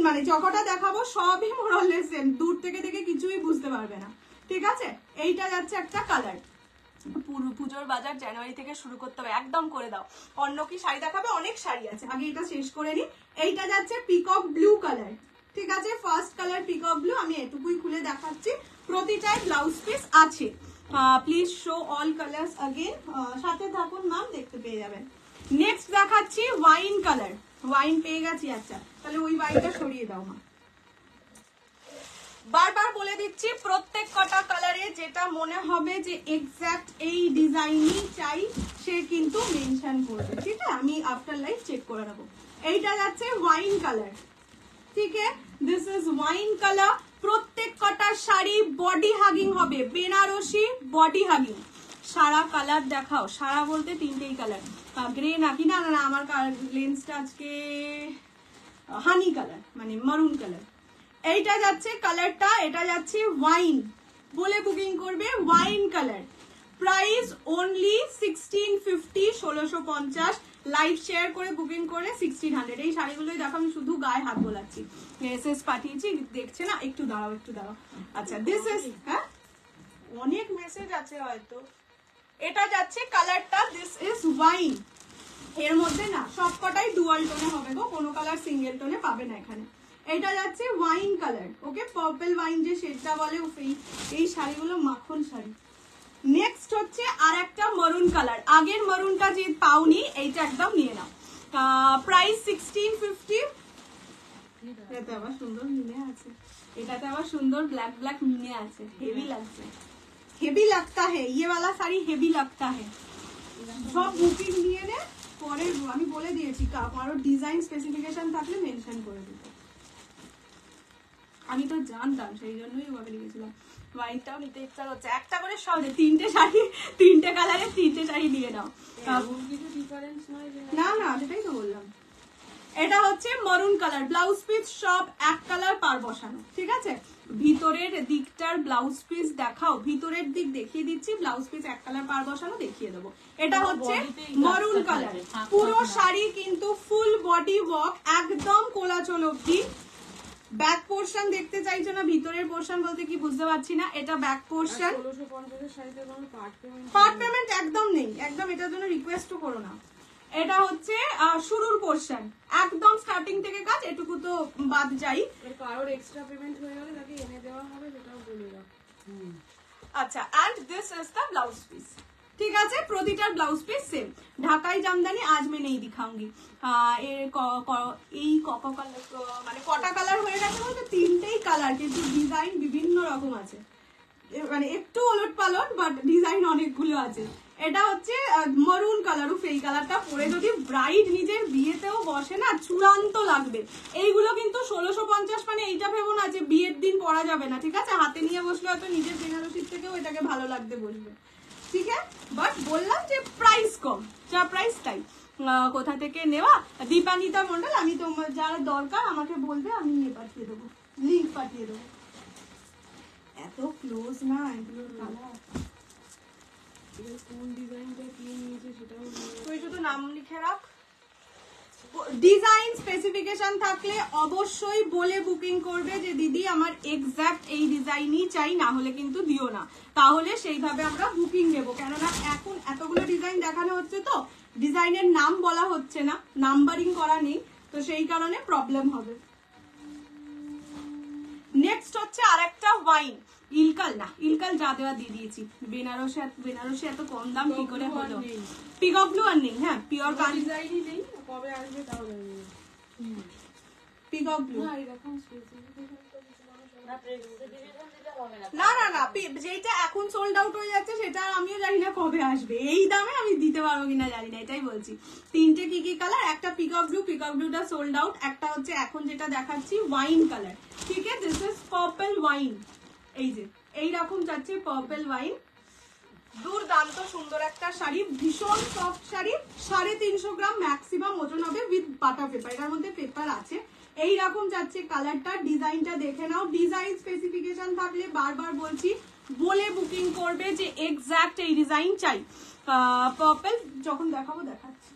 মানে যতটা দেখাবো সবই মোরালেস সেম, দূর থেকে দেখে কিছুই বুঝতে পারবে না, ঠিক আছে? এইটা যাচ্ছে একটা কালার, পুজোর বাজার জানুয়ারি থেকে শুরু করতে হবে, একদম করে দাও। অন্য কি শাড়ি দেখাবে? অনেক শাড়ি আছে, আগে এটা শেষ করে নি। এইটা যাচ্ছে পিকক ব্লু কালার, ঠিক আছে? ফার্স্ট কালার পিকক ব্লু, আমি এটুকুই খুলে দেখাচ্ছি, প্রতিটায় ব্লাউজ পিস আছে। Please show all colours again, সাথে থাকুন ম্যাম, দেখতে পেয়ে যাবেন। নেক্সট দেখাচ্ছি ওয়াইন কালার, ওয়াইন পেয়ে গেছি। আচ্ছা তাহলে ওই ওয়াইনটা সরিয়ে দাও মা। বারবার বলে দিচ্ছি, প্রত্যেক কটা কালারে যেটা মনে হবে যে এক্সাক্ট এই ডিজাইনই চাই, সে কিন্তু মেনশন করবে, ঠিক আছে? আমি আফটার লাইফ চেক করে নেবো। এইটা যাচ্ছে ওয়াইন কালার, ঠিক আছে? This is wine colour. প্রত্যেক কটা শাড়ি বডি হাগিং হবে, বেনারসি বডি হাগিং। সারা কালার দেখাও, সারা বলতে তিনটেই কালার, গ্রে নাকি, না আমার লেন্সটা আজকে হানি কালার, মানে মারুন কালার। এইটা যাচ্ছে কালারটা, এটা যাচ্ছে ওয়াইন, বলে বুকিং করবে wine colour. Price only 1650, 1650। Live share করে বুকিং করে 1600। এই শাড়িগুলোই দেখো, আমি শুধু গায়ে হাত বোলাচ্ছি, মেসেজ পাঠিয়েছি, দেখছে না, একটু দাঁড়াও। আচ্ছা দিস ইজ, হ্যাঁ অনেক মেসেজ আছে হয়তো। এটা যাচ্ছে কালারটা, দিস ইজ ওয়াইন, এর মধ্যে না সবকটাই ডুয়াল টোনে হবে গো, কোনো কালার সিঙ্গেল টোনে পাবে না এখানে। এটা যাচ্ছে ওয়াইন কালার, ওকে, পার্পল ওয়াইন যে শেডটা বলে, এই শাড়িগুলো মাখন শাড়ি। নেক্সট হচ্ছে আর একটা মরুন কালার, আগের মরুনটা যে পাওনি এইটা একদম নিয়ে নাও। প্রাইস 1650। এটাতে আবার সুন্দর মিনে আছে, এটাতে আবার সুন্দর ব্ল্যাক ব্ল্যাক মিনে আছে, হেভি লাগছে, হেভি লাগতা है ये वाला साड़ी, हेवी लगता है। সব বুকিং নিয়ে নে, পরে আমি বলে দিয়েছি কারো ডিজাইন স্পেসিফিকেশন থাকলে মেনশন করে দিতে, আমি তো জানতাম সেই জন্যই ওভাবে লিখেছিলাম। হোয়াইটটাও নিতে ইচ্ছা করছে, একটা করে সব তিনটে শাড়ি, তিনটে কালারে তিনটে শাড়ি নিয়ে নাও। না না সেটাই তো বললাম। এটা হচ্ছে মরুন কালার, ব্লাউজ পিস সব এক কালার পার বসানো, ঠিক আছে। ভিতরের দিকটার ব্লাউজ পিস দেখাও, ভিতরের দিক দেখিয়ে দিচ্ছি, ব্লাউজ পিস এক কালার পার বসানো দেখিয়ে দেবো। এটা হচ্ছে মরুন কালার, পুরো শাড়ি কিন্তু ফুল বডি ওয়ার্ক, একদম কোলাচল অবধি। ব্যাক পোর্শন দেখতে চাইছো না, ভিতরের পোর্শন বলতে কি বুঝতে পারছি না, এটা ব্যাক পোর্শন। পার্ট পেমেন্ট একদম নেই, একদম এটার জন্য রিকোয়েস্টও করো না। এটা হচ্ছে শুরুর পোর্শন, একদম স্টার্টিং থেকে কাজ, এটুকু তো বাদ যাই। কারোর এক্সট্রা পেমেন্ট হয়ে গেলে তাকে এনে দেওয়া হবে, সেটাও বলে দাও। আচ্ছা, and this is the blouse piece, ঠিক আছে। প্রতিটার blouse piece same. Dhakai jamdani আজ मैं नहीं दिखाऊंगी। এই মানে কটা কালার হয়ে গেছে বলতে, তিনটেই কালার, কিন্তু ডিজাইন বিভিন্ন রকম আছে, মানে একটু ওলট পালট, বাট ডিজাইন অনেকগুলো আছে। এটা হচ্ছে মরুন কালার, এই কালারটা পরে যদি ব্রাইড নিজের বিয়েতেও বসে না, চূড়ান্ত লাগবে। এইগুলো কিন্তু 1650, মানে এইটা ভেবো না যে বিয়ের দিন পরা যাবে না, ঠিক আছে। হাতে নিয়ে বসলে হয়তো নিজের বেনারসির থেকেও এটাকে ভালো লাগতে বসবে, ঠিক আছে। বাট বললাম যে প্রাইস কম, যা প্রাইস তাই। কোথা থেকে নেওয়া, দীপানিতা মন্ডল, আমি তোমার যারা দরকার আমাকে বলবে, আমি পাঠিয়ে দেবো, লিঙ্ক পাঠিয়ে দেবো। এত ক্লোজ না এগুলোর কালার, কোন ডিজাইনটা কি নিয়েছে সেটাও তুই শুধু নাম লিখে রাখ। ডিজাইন স্পেসিফিকেশন থাকলে অবশ্যই বলে বুকিং করবে যে দিদি আমার এক্সাক্ট এই ডিজাইনই চাই, না হলে কিন্তু দিও না, তাহলে সেইভাবে আমরা বুকিং নেবো। কেননা এখন এতগুলো ডিজাইন দেখানো হচ্ছে, তো ডিজাইনের নাম বলা হচ্ছে না, নাম্বারিং করা নেই, তো সেই কারণে প্রবলেম হবে। নেক্সট হচ্ছে আরেকটা ওয়াইন, ইলকাল না, ইলকাল যা দেওয়া দিয়ে দিয়েছি। বেনারসে এত কম দাম কি করে হলো? পিকক ব্লু আর নেই, হ্যাঁ পিওর ডিজাইনই নেই, কবে আসবে তাও জানি না। পিকক ব্লু না না না, যেটা এখন সোল্ড আউট হয়ে যাচ্ছে সেটা আমিও জানি না কবে আসবে, এই দামে আমি দিতে পারবো কিনা জানি না, এটাই বলছি। তিনটে কি কি কালার, একটা পিকক ব্লু, পিকক ব্লুটা সোল্ড আউট, একটা হচ্ছে এখন যেটা দেখাচ্ছি ওয়াইন কালার, ঠিক আছে। দিস ইজ পার্পল ওয়াইন, এই যে এইরকম যাচ্ছে পার্পল ওয়াইন, দুর্দান্ত সুন্দর একটা শাড়ি, ভীষণ সফট শাড়ি, 350 গ্রাম ম্যাক্সিমাম ওজন হবে উইথ বাটার পেপার, এটার মধ্যে পেপার আছে। এইরকম যাচ্ছে কালারটা, ডিজাইনটা দেখে নাও। ডিজাইন স্পেসিফিকেশন থাকলে বারবার বলছি বলে বুকিং করবে যে এক্সাক্ট এই ডিজাইন চাই। পার্পল যখন দেখাবো দেখাচ্ছি।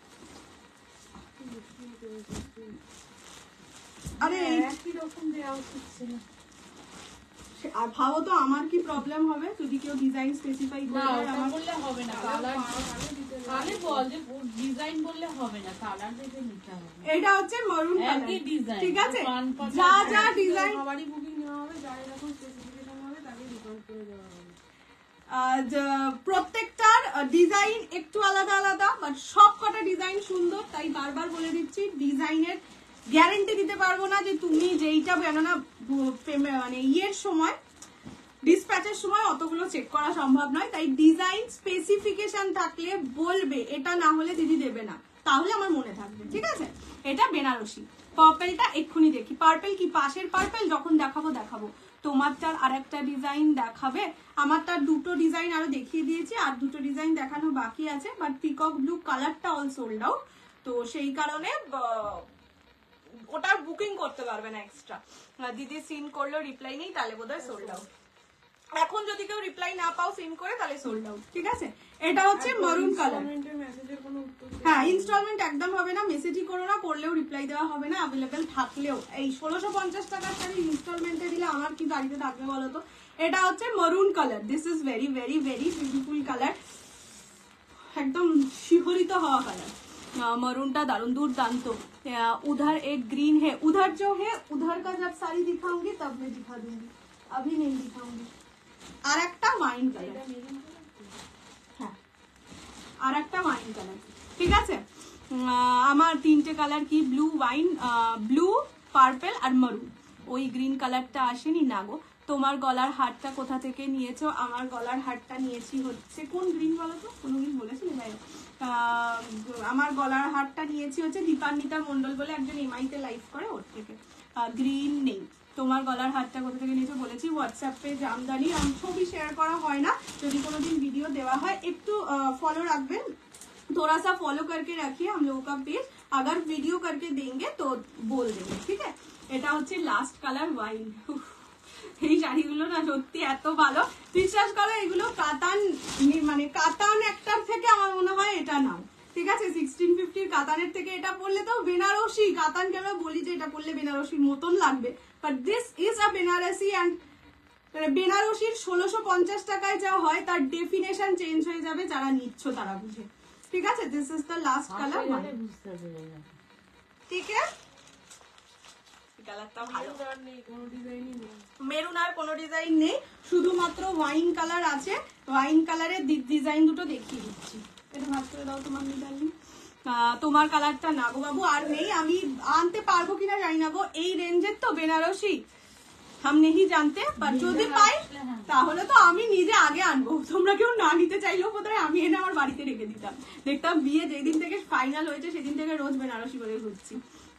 আরে একই রকম দেওয়া হচ্ছে না, আর ভাবো তো আমার কি প্রবলেম হবে যদি কেউ ডিজাইন স্পেসিফাই করে। আমার বললে হবে না, কালার তাহলে বল যে ডিজাইন বললে হবে না, কালার দেখে নিতে হবে। এটা হচ্ছে মেরুন কালার, একই ডিজাইন, ঠিক আছে। যা যা ডিজাইন সবারই বুকিং নেওয়া হবে, যার এরকম স্পেসিফিকেশন হবে তাকে রিফান্ড করে দেওয়া হবে। প্রত্যেকটার ডিজাইন একটু আলাদা আলাদা, বাট সব কটা ডিজাইন সুন্দর, তাই বারবার বলে দিচ্ছি ডিজাইনের গ্যারান্টি দিতে পারবো না যে তুমি যেইটা, কেননা মানে ইয়ের সময় ডিসপ্যাচের সময় অতগুলো চেক করা সম্ভব নয়, তাই ডিজাইন স্পেসিফিকেশন থাকলে বলবে, এটা না হলে দিদি দেবে না, তাহলে আমার মনে থাকবে, ঠিক আছে। এটা বেনারসি। পার্পলটা এক্ষুনি দেখি, পার্পল কি পাশের পার্পল, যখন দেখাবো। তোমারটার আর একটা ডিজাইন দেখাবে, আমারটার দুটো ডিজাইন আরো দেখিয়ে দিয়েছি, আর দুটো ডিজাইন দেখানো বাকি আছে, বাট পিকক ব্লু কালারটা অল সোল্ড আউট, তো সেই কারণে ওটার বুকিং করতে পারবে না এক্সট্রা। দিদি সিন করলো রিপ্লাই নেই, তাহলে বোধহয় সোল্ড আউট। এখন যদি কেউ রিপ্লাই না পাও সিন করে, তাহলে সোল্ড আউট, ঠিক আছে। এটা হচ্ছে মেরুন কালার। হ্যাঁ, ইনস্টলমেন্ট একদম হবে না, মেসেজই করো না, করলেও রিপ্লাই দেওয়া হবে না, অ্যাভেলেবেল থাকলেও। এই 1650 টাকার শাড়ি ইনস্টলমেন্টে দিলে আমার কি বাড়িতে থাকবে বলো তো। এটা হচ্ছে maroon colour, this is very very very beautiful colour, একদম শিহরিত হওয়া কালার। मरूनटा दारुण दुर्दांत। उधर एक ग्रीन है, उधर जो है उधर का जब साड़ी दिखाऊंगी तब मैं दिखा दूंगी, अभी नहीं दिखाऊंगी। আর একটা ওয়াইন কালার, হ্যাঁ আর একটা ওয়াইন কালার, ঠিক আছে। আমার তিনটে কালার কি ব্লু ওয়াইন, ব্লু পার্পল আর মারুন। ওই গ্রিন কালারটা আসেনি না গো। তোমার গলার হারটা কোথা থেকে নিয়েছো? আমার গলার হারটা নিয়েছি হচ্ছে কোন গ্রিন বলো তো, কোনো গ্রিন বলেছিলে ভাই? আমার গলার হারটা নিয়েছি হচ্ছে দীপান্বিতা মন্ডল বলে একজন এমআইতে লাইভ করে, ওর থেকে। গ্রিন নেই। তোমার গলার হারটা কোথা থেকে নিয়েছো বলেছি হোয়াটসঅ্যাপে জামদানি। ছবি শেয়ার করা হয় না, যদি কোনোদিন ভিডিও দেওয়া হয় একটু फॉलो রাখবেন, थोड़ा सा फॉलो करके रखिए हम लोगों का पेज, अगर वीडियो करके देंगे तो बोल देंगे, ठीक है। এটা হচ্ছে লাস্ট কালার ওয়াইন। এই শাড়িগুলো না সত্যি এত ভালো, বিশ্বাস করো এগুলো কাতান, মানে কাতান একটার থেকে আমার মনে হয় এটা নাও, ঠিক আছে। 1650 কাতানের থেকে এটা পরলে তো বেনারসি, কাতানকে আমরা বলি যে এটা পরলে বেনারসির মতন লাগবে, but this is a Banarasi. And বেনারসির 1650 টাকায় যা হয় তার ডেফিনেশন চেঞ্জ হয়ে যাবে, যারা নিচ্ছ তারা বুঝে, ঠিক আছে। This is the last colour, ঠিক আছে। কালারটা ভালো, মেরুন আর কোনো ডিজাইন নেই, শুধুমাত্র ওয়াইন কালার আছে। ওয়াইন কালারের ডিজাইন দুটো দেখিয়ে দিচ্ছি, এটা ভাগ করে দাও তোমার নিদালি। তোমার কালারটা না গো বাবু আর নেই, আমি আনতে পারবো কিনা জানি না গো, এই রেঞ্জের তো বেনারসি हम नहीं जानते, पर যদি পাই তাহলে তো আমি নিজে আগে আনবো, তোমরা কেউ না নিতে চাইলেও বোধহয় আমি এনে আমার বাড়িতে রেখে দিতাম। দেখতাম বিয়ে যেদিন থেকে ফাইনাল হয়েছে সেদিন থেকে রোজ বেনারসি করে ঘুরছি।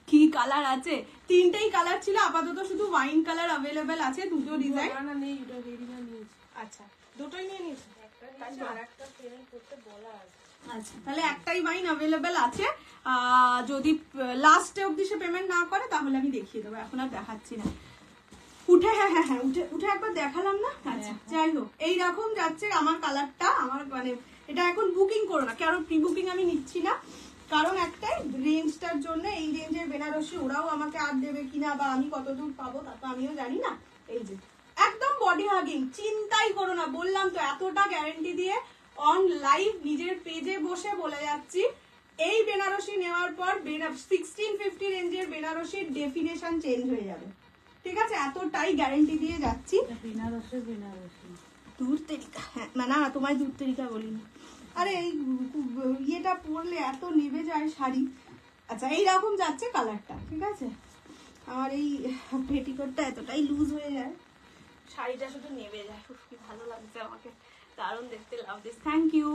কি কালার আছে, তিনটেই কালার ছিল, আপাতত শুধু ওয়াইন কালার अवेलेबल আছে, দুটো ডিজাইন। আচ্ছা দুটোই নিয়ে নিয়েছি, আচ্ছা তাহলে একটাই ওয়াইন अवेलेबल আছে। যদি লাস্টে অবধি সে পেমেন্ট না করে তাহলে আমি দেখিয়ে দেবো, এখন আর দেখাচ্ছি না। উঠে হ্যাঁ হ্যাঁ হ্যাঁ উঠে উঠে একবার দেখালাম না। আচ্ছা যাই হোক, এইরকম যাচ্ছে আমার কালারটা। আমার মানে এটা এখন বুকিং করো না, কারণ প্রি বুকিং আমি নিচ্ছি না, কারণ একটাই রেঞ্জটার জন্য। এই রেঞ্জের বেনারসি ওরাও আমাকে আর দেবে কিনা বা আমি কতদূর পাবো তা তো আমিও জানি না। এই যে একদম বডি হাগিং, চিন্তাই করো না, বললাম তো এতটা গ্যারেন্টি দিয়ে অন লাইভ নিজের পেজে বসে বলে যাচ্ছি, এই বেনারসি নেওয়ার পর 1650 রেঞ্জের বেনারসির ডেফিনেশন চেঞ্জ হয়ে যাবে, ঠিক আছে, এতটাই গ্যারেন্টি দিয়ে যাচ্ছি। দূর তেরিকা, হ্যাঁ না না তোমায় দূর তেরিকা বলিনি, আরে এই ইয়েটা পরলে এত নেবে যায় শাড়ি। আচ্ছা এইরকম যাচ্ছে কালারটা, ঠিক আছে। আমার এই পেটিকোটটা এতটাই লুজ হয়ে যায়, শাড়িটা শুধু নেবে যায়। কি ভালো লাগছে আমাকে, দারুণ দেখতে, লাভ দিস, থ্যাংক ইউ।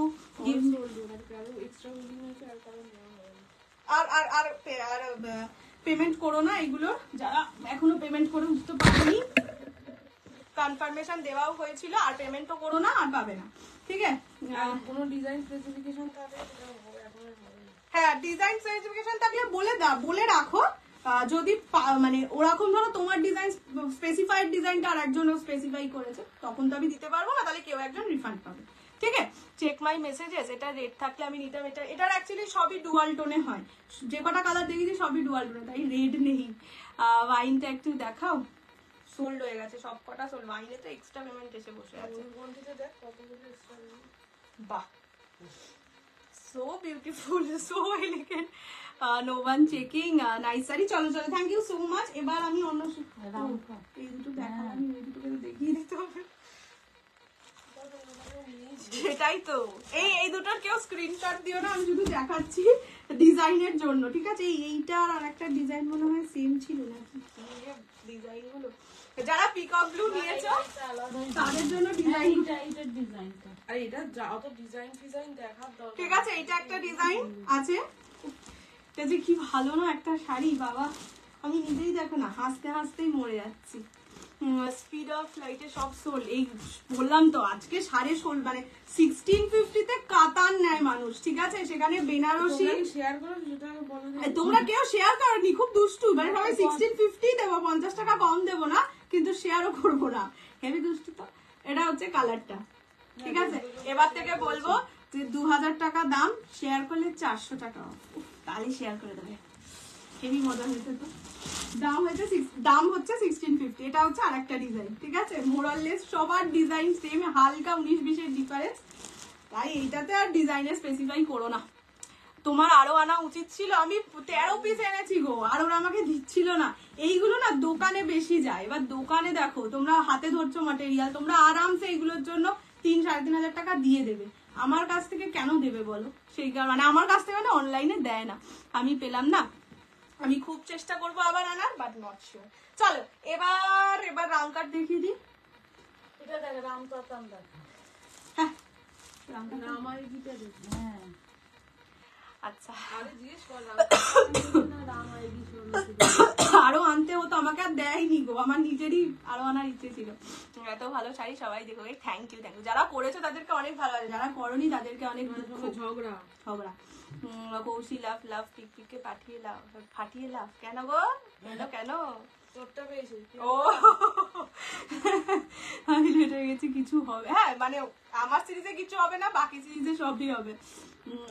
আর আর আর পেমেন্ট করো না এগুলো, যারা এখনো পেমেন্ট করে উঠতে পারেনি, কনফার্মেশন দেওয়াও হয়েছিল, আর পেমেন্টও করো না, আর পাবে না, ঠিক আছে। কোনো ডিজাইন স্পেসিফিকেশন থাকলে হ্যাঁ ডিজাইন স্পেসিফিকেশন থাকলে বলে রাখো। যদি মানে ওরকম ধরো তোমার ডিজাইন স্পেসিফাইড ডিজাইনটা আর একজন স্পেসিফাই করেছে, তখন তো আমি দিতে পারবো না, তাহলে কেউ একজন রিফান্ড পাবে, ঠিক আছে। চেক মাই মেসেজেস, এটা রেড থাকলে আমি নিতাম। এটার অ্যাকচুয়ালি সবই ডুয়াল টোনে হয়, যে কটা কালার দেখেছি সবই ডুয়াল টোনে, তাই রেড নেই। ওয়াইনটা একটু দেখাও, সোল্ড হয়ে গেছে সব কটা সোল্ড। ওয়াইনে তো এক্সট্রা পেমেন্ট এসে বসে আছে। বাহ, so beautiful, so elegant, no one checking, nice sari. চলো চলো, থ্যাংক ইউ সো মাচ। এবার আমি অন্য এই দুটো দেখালাম, এই দুটোকে তো দেখিয়ে দিতে হবে। সেটাই তো, এই দুটোর কেউ স্ক্রিনশট দিও না, আমি শুধু দেখাচ্ছি ডিজাইনের জন্য, ঠিক আছে। এইটার আর একটা ডিজাইন মনে হয় সেম ছিল নাকি ডিজাইন গুলো, যারা পিকক ব্লু নিয়েছো তাদের জন্য ডিজাইনটা, আর এটা অত ডিজাইন দেখার দরকার, ঠিক আছে। এটা একটা ডিজাইন আছে, এটা যে কি ভালো না একটা শাড়ি বাবা, আমি নিজেই দেখো না হাসতে হাসতেই মরে যাচ্ছি। স্পিড অফ লাইটে সব সোল, এই বললাম তো আজকে 16.5 মানে 1650-তে কাতান নেয় মানুষ, ঠিক আছে, সেখানে বেনারসি শেয়ার করো, যেটা বলো তোমরা কেউ শেয়ার করনি, খুব দুষ্টু, মানে সবাই 1650 দেবো, 50 টাকা কম দেবো না, কিন্তু শেয়ারও করবো না, হেভি দুষ্টু তো। এটা হচ্ছে কালারটা, ঠিক আছে। এবার থেকে বলবো যে 2000 টাকা দাম, শেয়ার করলে 400 টাকা, তাহলে শেয়ার করে দেবে, হেভি মজা হয়েছে তো। দাম হচ্ছে 1650, এটা হচ্ছে আরেকটা ডিজাইন, ঠিক আছে। মোরাললেস সবার ডিজাইন সেম, হালকা 19-20 ডিফারেন্স, তাই এইটাতে আর ডিজাইনে স্পেসিফাই করো না। তোমার আরো আনা উচিত ছিল, আমি 13 পিস এনেছি গো, আর ওরা আমাকে দিচ্ছিল না। এইগুলো না দোকানে বেশি যায়, এবার দোকানে দেখো তোমরা হাতে ধরছো ম্যাটেরিয়াল, তোমরা আরামসে এইগুলোর জন্য 3-3.5 টাকা দিয়ে দেবে, আমার কাছ থেকে কেন দেবে বলো? সেই কারণে মানে আমার কাছ থেকে মানে অনলাইনে দেয় না, আমি পেলাম না, আমি খুব চেষ্টা করবো আবার আনার, বাট নট শিওর। চলো এবার রাম কার্ড দেখিয়ে দিই। এটা দেখ রাম কাতান দেখ। হ্যাঁ রাম আইডিটা দেখ। হ্যাঁ আচ্ছা, আরে জিজ্ঞেস কর রাম আইডি আরো আনতে হতো, আমাকে আর দেয়নি গো, আমার নিজেরই আরো আনার ইচ্ছে ছিল। এত ভালো শাড়ি সবাই দেখো, থ্যাংক ইউ যারা করেছো তাদেরকে অনেক ভালো লাগে, যারা করনি তাদেরকে অনেক ঝগড়া। কৌশি লাভ লাভ পিক পিকে ফাটিয়ে লাভ কেন গো, কেন তোরটা পেয়েছে ও আমি লেট হয়ে গেছি, কিছু হবে, হ্যাঁ মানে আমার সিরিজে কিছু হবে না, বাকি সিরিজে সবই হবে,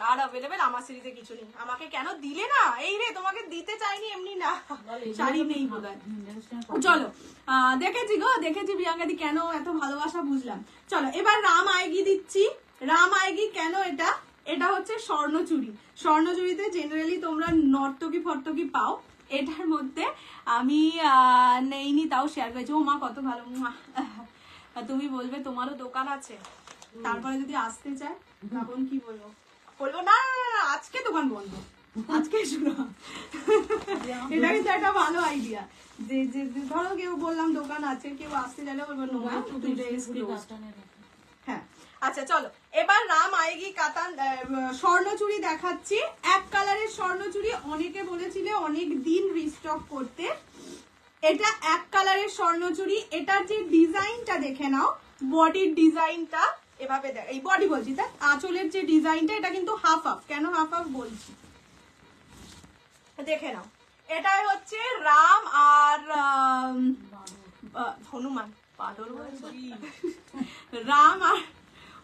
আর অ্যাভেলেবেল আমার সিরিজে কিছু নেই। আমাকে কেন দিলে না? এই রে তোমাকে দিতে চাইনি এমনি না, শাড়ি নেই বোধহয়। চলো দেখেছি গো, দেখেছি প্রিয়াঙ্কাদি, কেন এত ভালোবাসা বুঝলাম। চলো এবার রাম আয়েগি দিচ্ছি। রাম আয়েগি কেন এটা? এটা হচ্ছে স্বর্ণচুরি। স্বর্ণচুরিতে জেনারেলি তোমরা নর্তকী ফর্তকী পাও, এটার মধ্যে আমি নেইনি তাও শেয়ার করেছি। ও মা কত ভালো, তুমি বলবে তোমারও দোকান আছে, তারপরে যদি আসতে চায় তখন কি বলবো? বলবো না আজকে দোকান বন্ধ, আজকে শুরু। এটা কিন্তু একটা ভালো আইডিয়া, যে ধরো কেউ বললাম দোকান আছে, কেউ আসতে চাইলে বলবো নোংরা। হ্যাঁ আচ্ছা চলো এবার রাম আয়েগি কাতান স্বর্ণচুরি দেখাচ্ছি। এক কালারের স্বর্ণচুরি, অনেকে বলেছিলে অনেক দিন রিস্টক করতে। এটা এক কালারের স্বর্ণচুরি, এটার যে ডিজাইনটা দেখে নাও, বডির ডিজাইনটা এভাবে দেখ, এই বডি বলছি দেখ, আঁচলের যে ডিজাইনটা এটা কিন্তু হাফ হাফ। কেন হাফ হাফ বলছি দেখে নাও। এটাই হচ্ছে রাম আর হনুমান, বাদর রাম আর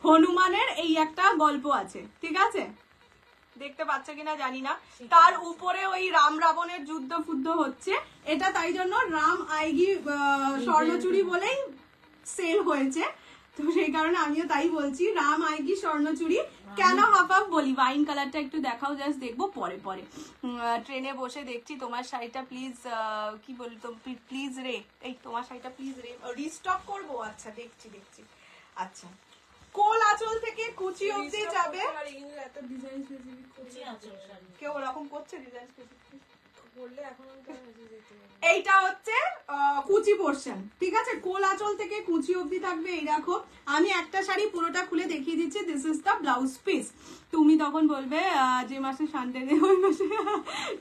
হনুমানের এই একটা গল্প আছে, ঠিক আছে? দেখতে পাচ্ছ কিনা জানি না, তার উপরে ওই রাম রাবণের যুদ্ধ ফুদ্ধ হচ্ছে, এটা তাই জন্য রাম আয়েগি স্বর্ণচুরি বলেই সেল হয়েছে, তো সেই কারণে আমিও তাই বলছি রাম আয়েগি স্বর্ণচুরি। কেন হাফ হাফ বলি, ওয়াইন কালারটা একটু দেখাও, জাস্ট দেখবো পরে পরে। ট্রেনে বসে দেখছি তোমার শাড়িটা প্লিজ, কি বলতো প্লিজ রে, এই তোমার শাড়িটা প্লিজ রে রিস্টক করবো। আচ্ছা দেখছি। আচ্ছা কোল আঁচল থেকে কুচি অবধি যাবে, এত ডিজাইন স্পেসিফিক করছি কেউ ওরকম করছে ডিজাইন স্পেসিফিক করলে এখন এইটা হচ্ছে কুচি পোর্শন, ঠিক আছে? কোল আঁচল থেকে কুচি অবধি থাকবে। এই দেখো আমি একটা শাড়ি পুরোটা খুলে দেখিয়ে দিচ্ছি, this is the blouse piece. তুমি তখন বলবে যে মাসে শান্তি নেই ওই মাসে,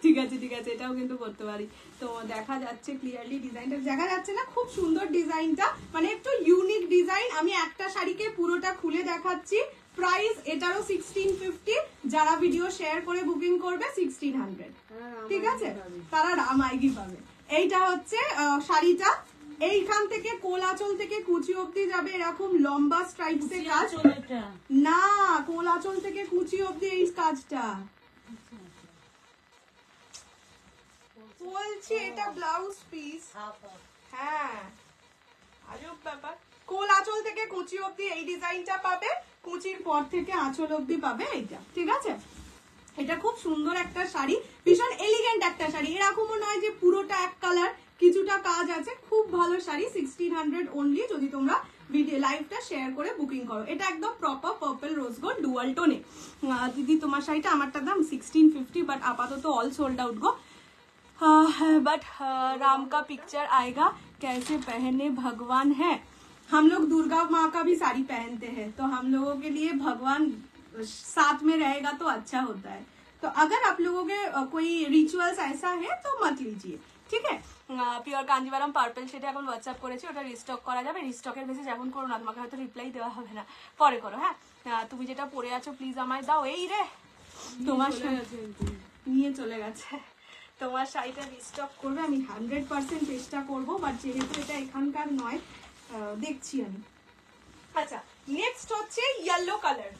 ঠিক আছে এটাও কিন্তু করতে পারি। তো দেখা যাচ্ছে ক্লিয়ারলি ডিজাইনটা, দেখা যাচ্ছে না? খুব সুন্দর ডিজাইনটা, মানে একটু ইউনিক ডিজাইন। আমি একটা শাড়িকে পুরোটা খুলে দেখাচ্ছি। প্রাইস এটারও 1650, যারা ভিডিও শেয়ার করে বুকিং করবে 1600, ঠিক আছে? তারা রাম আয়েগি পাবে। এইটা হচ্ছে শাড়িটা, এইখান থেকে কোল আঁচল থেকে কুচি অবধি যাবে, এরকম লম্বা স্ট্রাইপস এর কাজ না, কোল আঁচল থেকে কুচি অবধি এই কাজটা বলছি, এটা ব্লাউজ পিস। হ্যাঁ আজব ব্যাপার, কোল আঁচল থেকে কুচি অবধি এই ডিজাইনটা পাবে, কুচির পর থেকে আঁচল অবধি পাবে এইটা, ঠিক আছে? এটা খুব সুন্দর একটা শাড়ি, ভীষণ এলিগেন্ট একটা শাড়ি, এরকমও নয় যে পুরোটা এক কালার, কিছুটা কাজ আছে, খুব ভালো শাড়ি। 1600 অনলি যদি তোমরা ভিডিও লাইভটা শেয়ার করে বুকিং করো। এটা একদম proper purple rose gold dual টোনে। দিদি তোমার শাড়িটা, আমারটার দাম 1650, বাট আপাতত অল সোল্ড आउट गो। बट राम का पिक्चर आएगा, कैसे पहने भगवान है। हम लोग दुर्गा माँ का भी साड़ी पहनते हैं, तो हम लोगों के लिए भगवान साथ में रहेगा तो अच्छा होता है। तो अगर आप लोगों के कोई रिचुअल्स ऐसा है तो मत लीजिए, ঠিক আছে? পিওর কাঞ্জিভারাম পার্পল সেটা এখন হোয়াটসঅ্যাপ করেছি, ওটা রিস্টক করা যাবে। রিস্টকের মেসেজ এখন করো না, তোমাকে হয়তো রিপ্লাই দেওয়া হবে না, পরে করো। হ্যাঁ তুমি যেটা পরে আছো প্লিজ আমায় দাও। এই রে তোমার নিয়ে চলে গেছে, তোমার শাড়িটা রিস্টক করবে, আমি 100% চেষ্টা করবো, বাট যেহেতু এটা এখানকার নয় দেখছি আমি। আচ্ছা নেক্সট হচ্ছে ইয়েলো কালার,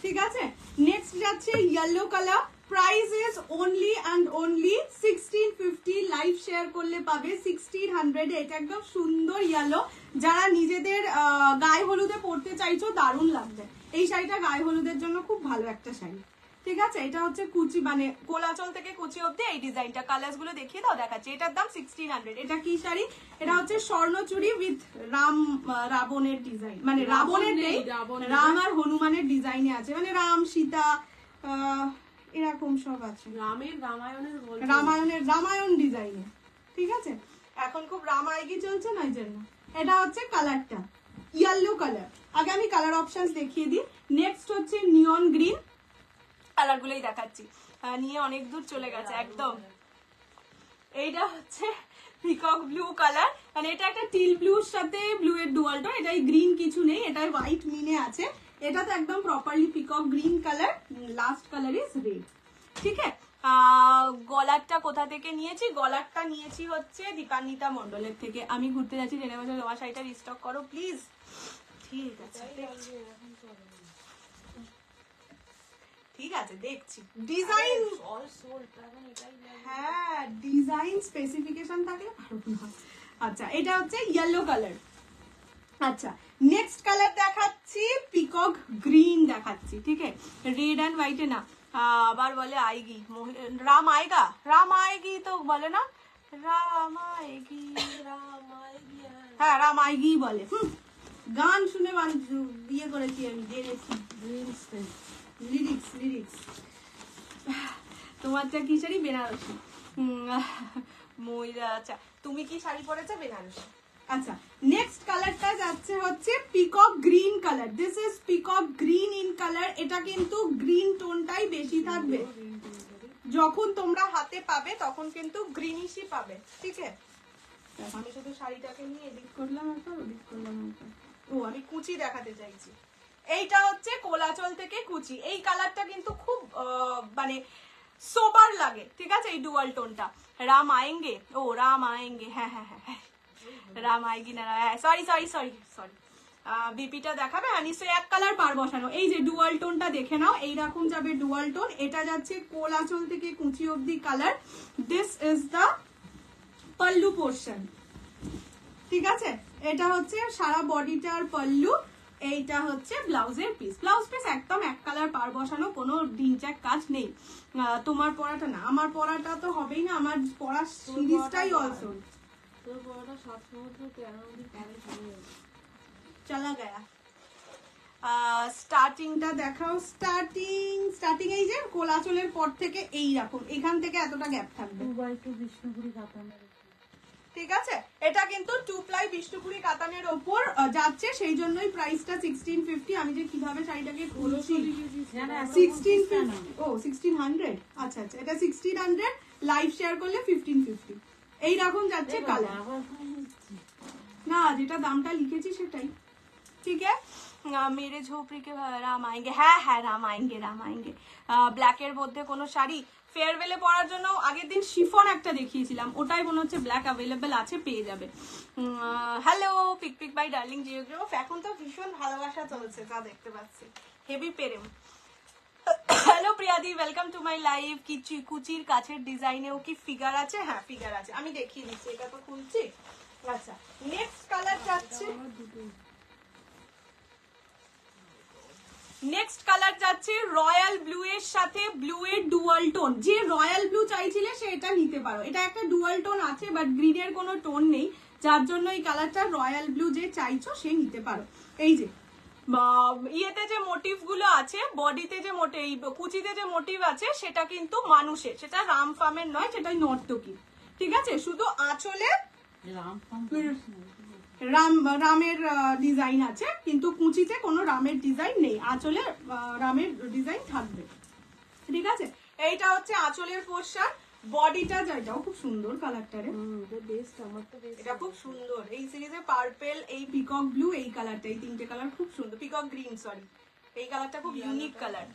ঠিক আছে? নেক্সট যাচ্ছে yellow colour. Price is only and only 1650, live share করলে পাবে 1600। এটা একদম সুন্দর ইয়েলো, যারা নিজেদের গায়ে হলুদে পরতে চাইছো দারুণ লাগবে এই শাড়িটা, গায়ে হলুদের জন্য খুব ভালো একটা শাড়ি, ঠিক আছে, এটা হচ্ছে কুচি মানে কোলাচল থেকে কুচি অব্দি এই ডিজাইনটা। কালার্স গুলো দেখিয়ে দাও, দেখাচ্ছি। এটার দাম 1600। এটা কি শাড়ি? এটা হচ্ছে স্বর্ণচুরি উইথ রাবণের ডিজাইন, মানে রাবণের নেই, রাম আর হনুমানের ডিজাইনে আছে, মানে রাম সীতা এরকম সব আছে, রামায়ণ ডিজাইনে। ঠিক আছে, এখন খুব রামায়গি চলছে না, এই জন্য। এটা হচ্ছে কালারটা ইয়েলো কালার। আগে আমি কালার অপশনস দেখিয়ে দিই। নেক্সট হচ্ছে নিয়ন গ্রিন, কালার গুলোই দেখাচ্ছি, নিয়ে অনেক দূর চলে গেছে একদম। এইটা হচ্ছে পিকক ব্লু কালার, মানে এটা একটা টিল ব্লুর সাথে ব্লু এর ডুয়াল টোন। এটাই গ্রিন কিছু নেই, এটাই হোয়াইট মিনে আছে। এটা তো একদম properly peacock green colour. Last colour is red. ঠিক আছে, গলারটা কোথা থেকে নিয়েছি? গলারটা নিয়েছি হচ্ছে দীপান্বিতা মন্ডলের থেকে। আমি ঘুরতে যাচ্ছি, জেনে বছর তোমার শাড়িটা রিস্টক করো প্লিজ। ঠিক আছে, ঠিক আছে, দেখছি। ডিজাইন, হ্যাঁ ডিজাইন স্পেসিফিকেশন থাকলে পারবো না। আচ্ছা, এটা হচ্ছে ইয়েলো কালার। আচ্ছা, নেক্সট কালার দেখাচ্ছি পিকক গ্রিন দেখাচ্ছি। ঠিক আছে, রেড অ্যান্ড হোয়াইটে না, আবার বলে আয়েগি, রাম আয়েগা, রাম আয়েগি তো বলে না, রাম আয়েগি, হ্যাঁ রাম আয়েগি বলে। গান শুনে বিয়ে করেছি আমি, জেনেছি লিরিক্স। তোমারটা কি শাড়ি? বেনারসি। ময়ূরা। আচ্ছা, তুমি কি শাড়ি পরেছো? বেনারসি। আচ্ছা, নেক্সট কালারটা যাচ্ছে হচ্ছে peacock green colour. This is peacock green in colour. এটা কিন্তু গ্রিন টোনটাই বেশি থাকবে, যখন তোমরা হাতে পাবে তখন কিন্তু গ্রিনিশই পাবে। ঠিক আছে, আমি শুধু শাড়িটাকে নিয়ে এডিট করলাম একবার, ওডিট করলাম একবার। ও, আমি কুচি দেখাতে চাইছি। এইটা হচ্ছে কোলাচল থেকে কুচি। এই কালারটা কিন্তু খুব মানে সোবার লাগে। ঠিক আছে, এই ডুয়াল টোনটা। রাম আয়েঙ্গে, ও রাম আয়েঙ্গে, হ্যাঁ হ্যাঁ হ্যাঁ, রাম আয়েগি না, সরি বিপিটা দেখাবে। নিশ্চয়ই এক কালার পার বসানো। এই যে ডুয়াল টোনটা দেখে নাও, এইরকম যাবে ডুয়াল টোন। এটা যাচ্ছে কোলাচল থেকে কুচি অব্দি colour. This is the pallu portion. ঠিক আছে, এটা হচ্ছে সারা বডিটার পাল্লু। এইটা হচ্ছে ব্লাউজের পিস। ব্লাউজ পিস একদম এক কালার পার বসানো, কোনো ডিনচাক কাজ নেই। তোমার পরাটা না, আমার পরাটা তো হবেই না, আমার পরা সিরিজটাই অলসো চলা গয়া। স্টার্টিংটা দেখাও। স্টার্টিং এই যে কোলাচলের পর থেকে এইরকম, এখান থেকে এতটা গ্যাপ থাকবে। বিষ্ণুপুরি কাতানের। ঠিক আছে, এটা কিন্তু 2 প্লাই বিষ্ণুপুরি কাতানের ওপর যাচ্ছে, সেই জন্যই প্রাইসটা 1650। আমি যে কিভাবে শাড়িটাকে খুলছি, 1650, ও 1600। আচ্ছা, এটা 1600, লাইভ শেয়ার করলে 1550। এইরকম যাচ্ছে কালার, না যেটা দামটা লিখেছি সেটাই। ঠিক আছে, মেরে ঝোপড়ি কে রাম আয়েঙ্গে, হ্যাঁ রাম আয়েঙ্গে। ব্ল্যাকের মধ্যে কোনো শাড়ি ফেয়ারওয়েলে পরার জন্য আগের দিন শিফন একটা দেখিয়েছিলাম, ওটাই মনে হচ্ছে ব্ল্যাক অ্যাভেলেবেল আছে, পেয়ে যাবে। হ্যালো পিক বাই ডার্লিং জিওগ্রাফ। এখন তো ভীষণ ভালোবাসা চলছে, যা দেখতে পাচ্ছি, হেভি পেরেম। হ্যালো প্রিয়াদি, ওয়েলকাম টু মাই লাইভ। কুচির কাছের ডিজাইনেও কি ফিগার আছে? হ্যাঁ ফিগার আছে, আমি দেখিয়ে দিচ্ছি। এটা তো খুলছি। আচ্ছা, নেক্সট কালার যাচ্ছে, নেক্সট কালার যাচ্ছে রয়্যাল ব্লু এর সাথে ব্লু এর ডুয়াল টোন। যে রয়্যাল ব্লু চাইছিলে সে এটা নিতে পারো। এটা একটা ডুয়াল টোন আছে, বাট গ্রিনের কোনো টোন নেই, যার জন্য এই কালারটা রয়্যাল ব্লু যে চাইছো সে নিতে পারো। এই যে ইয়েতে যে মোটিভ গুলো আছে, বডিতে যে কুচিতে যে মোটিভ আছে, সেটা কিন্তু মানুষের, সেটা রাম ফার্মের নয়, সেটাই নর্তকী। ঠিক আছে, শুধু আঁচলে রামের ডিজাইন আছে, কিন্তু কুচিতে কোনো রামের ডিজাইন নেই, আঁচলে রামের ডিজাইন থাকবে। ঠিক আছে, এইটা হচ্ছে আঁচলের পোর্শন। বডিটা এটাও খুব সুন্দর কালারটা রে, এটা খুব সুন্দর। এই সিরিজে পার্পেল, এই পিকক ব্লু, এই কালারটা, এই তিনটে কালার খুব সুন্দর। পিকক গ্রিন, সরি, এই কালারটা খুব ইউনিক কালার।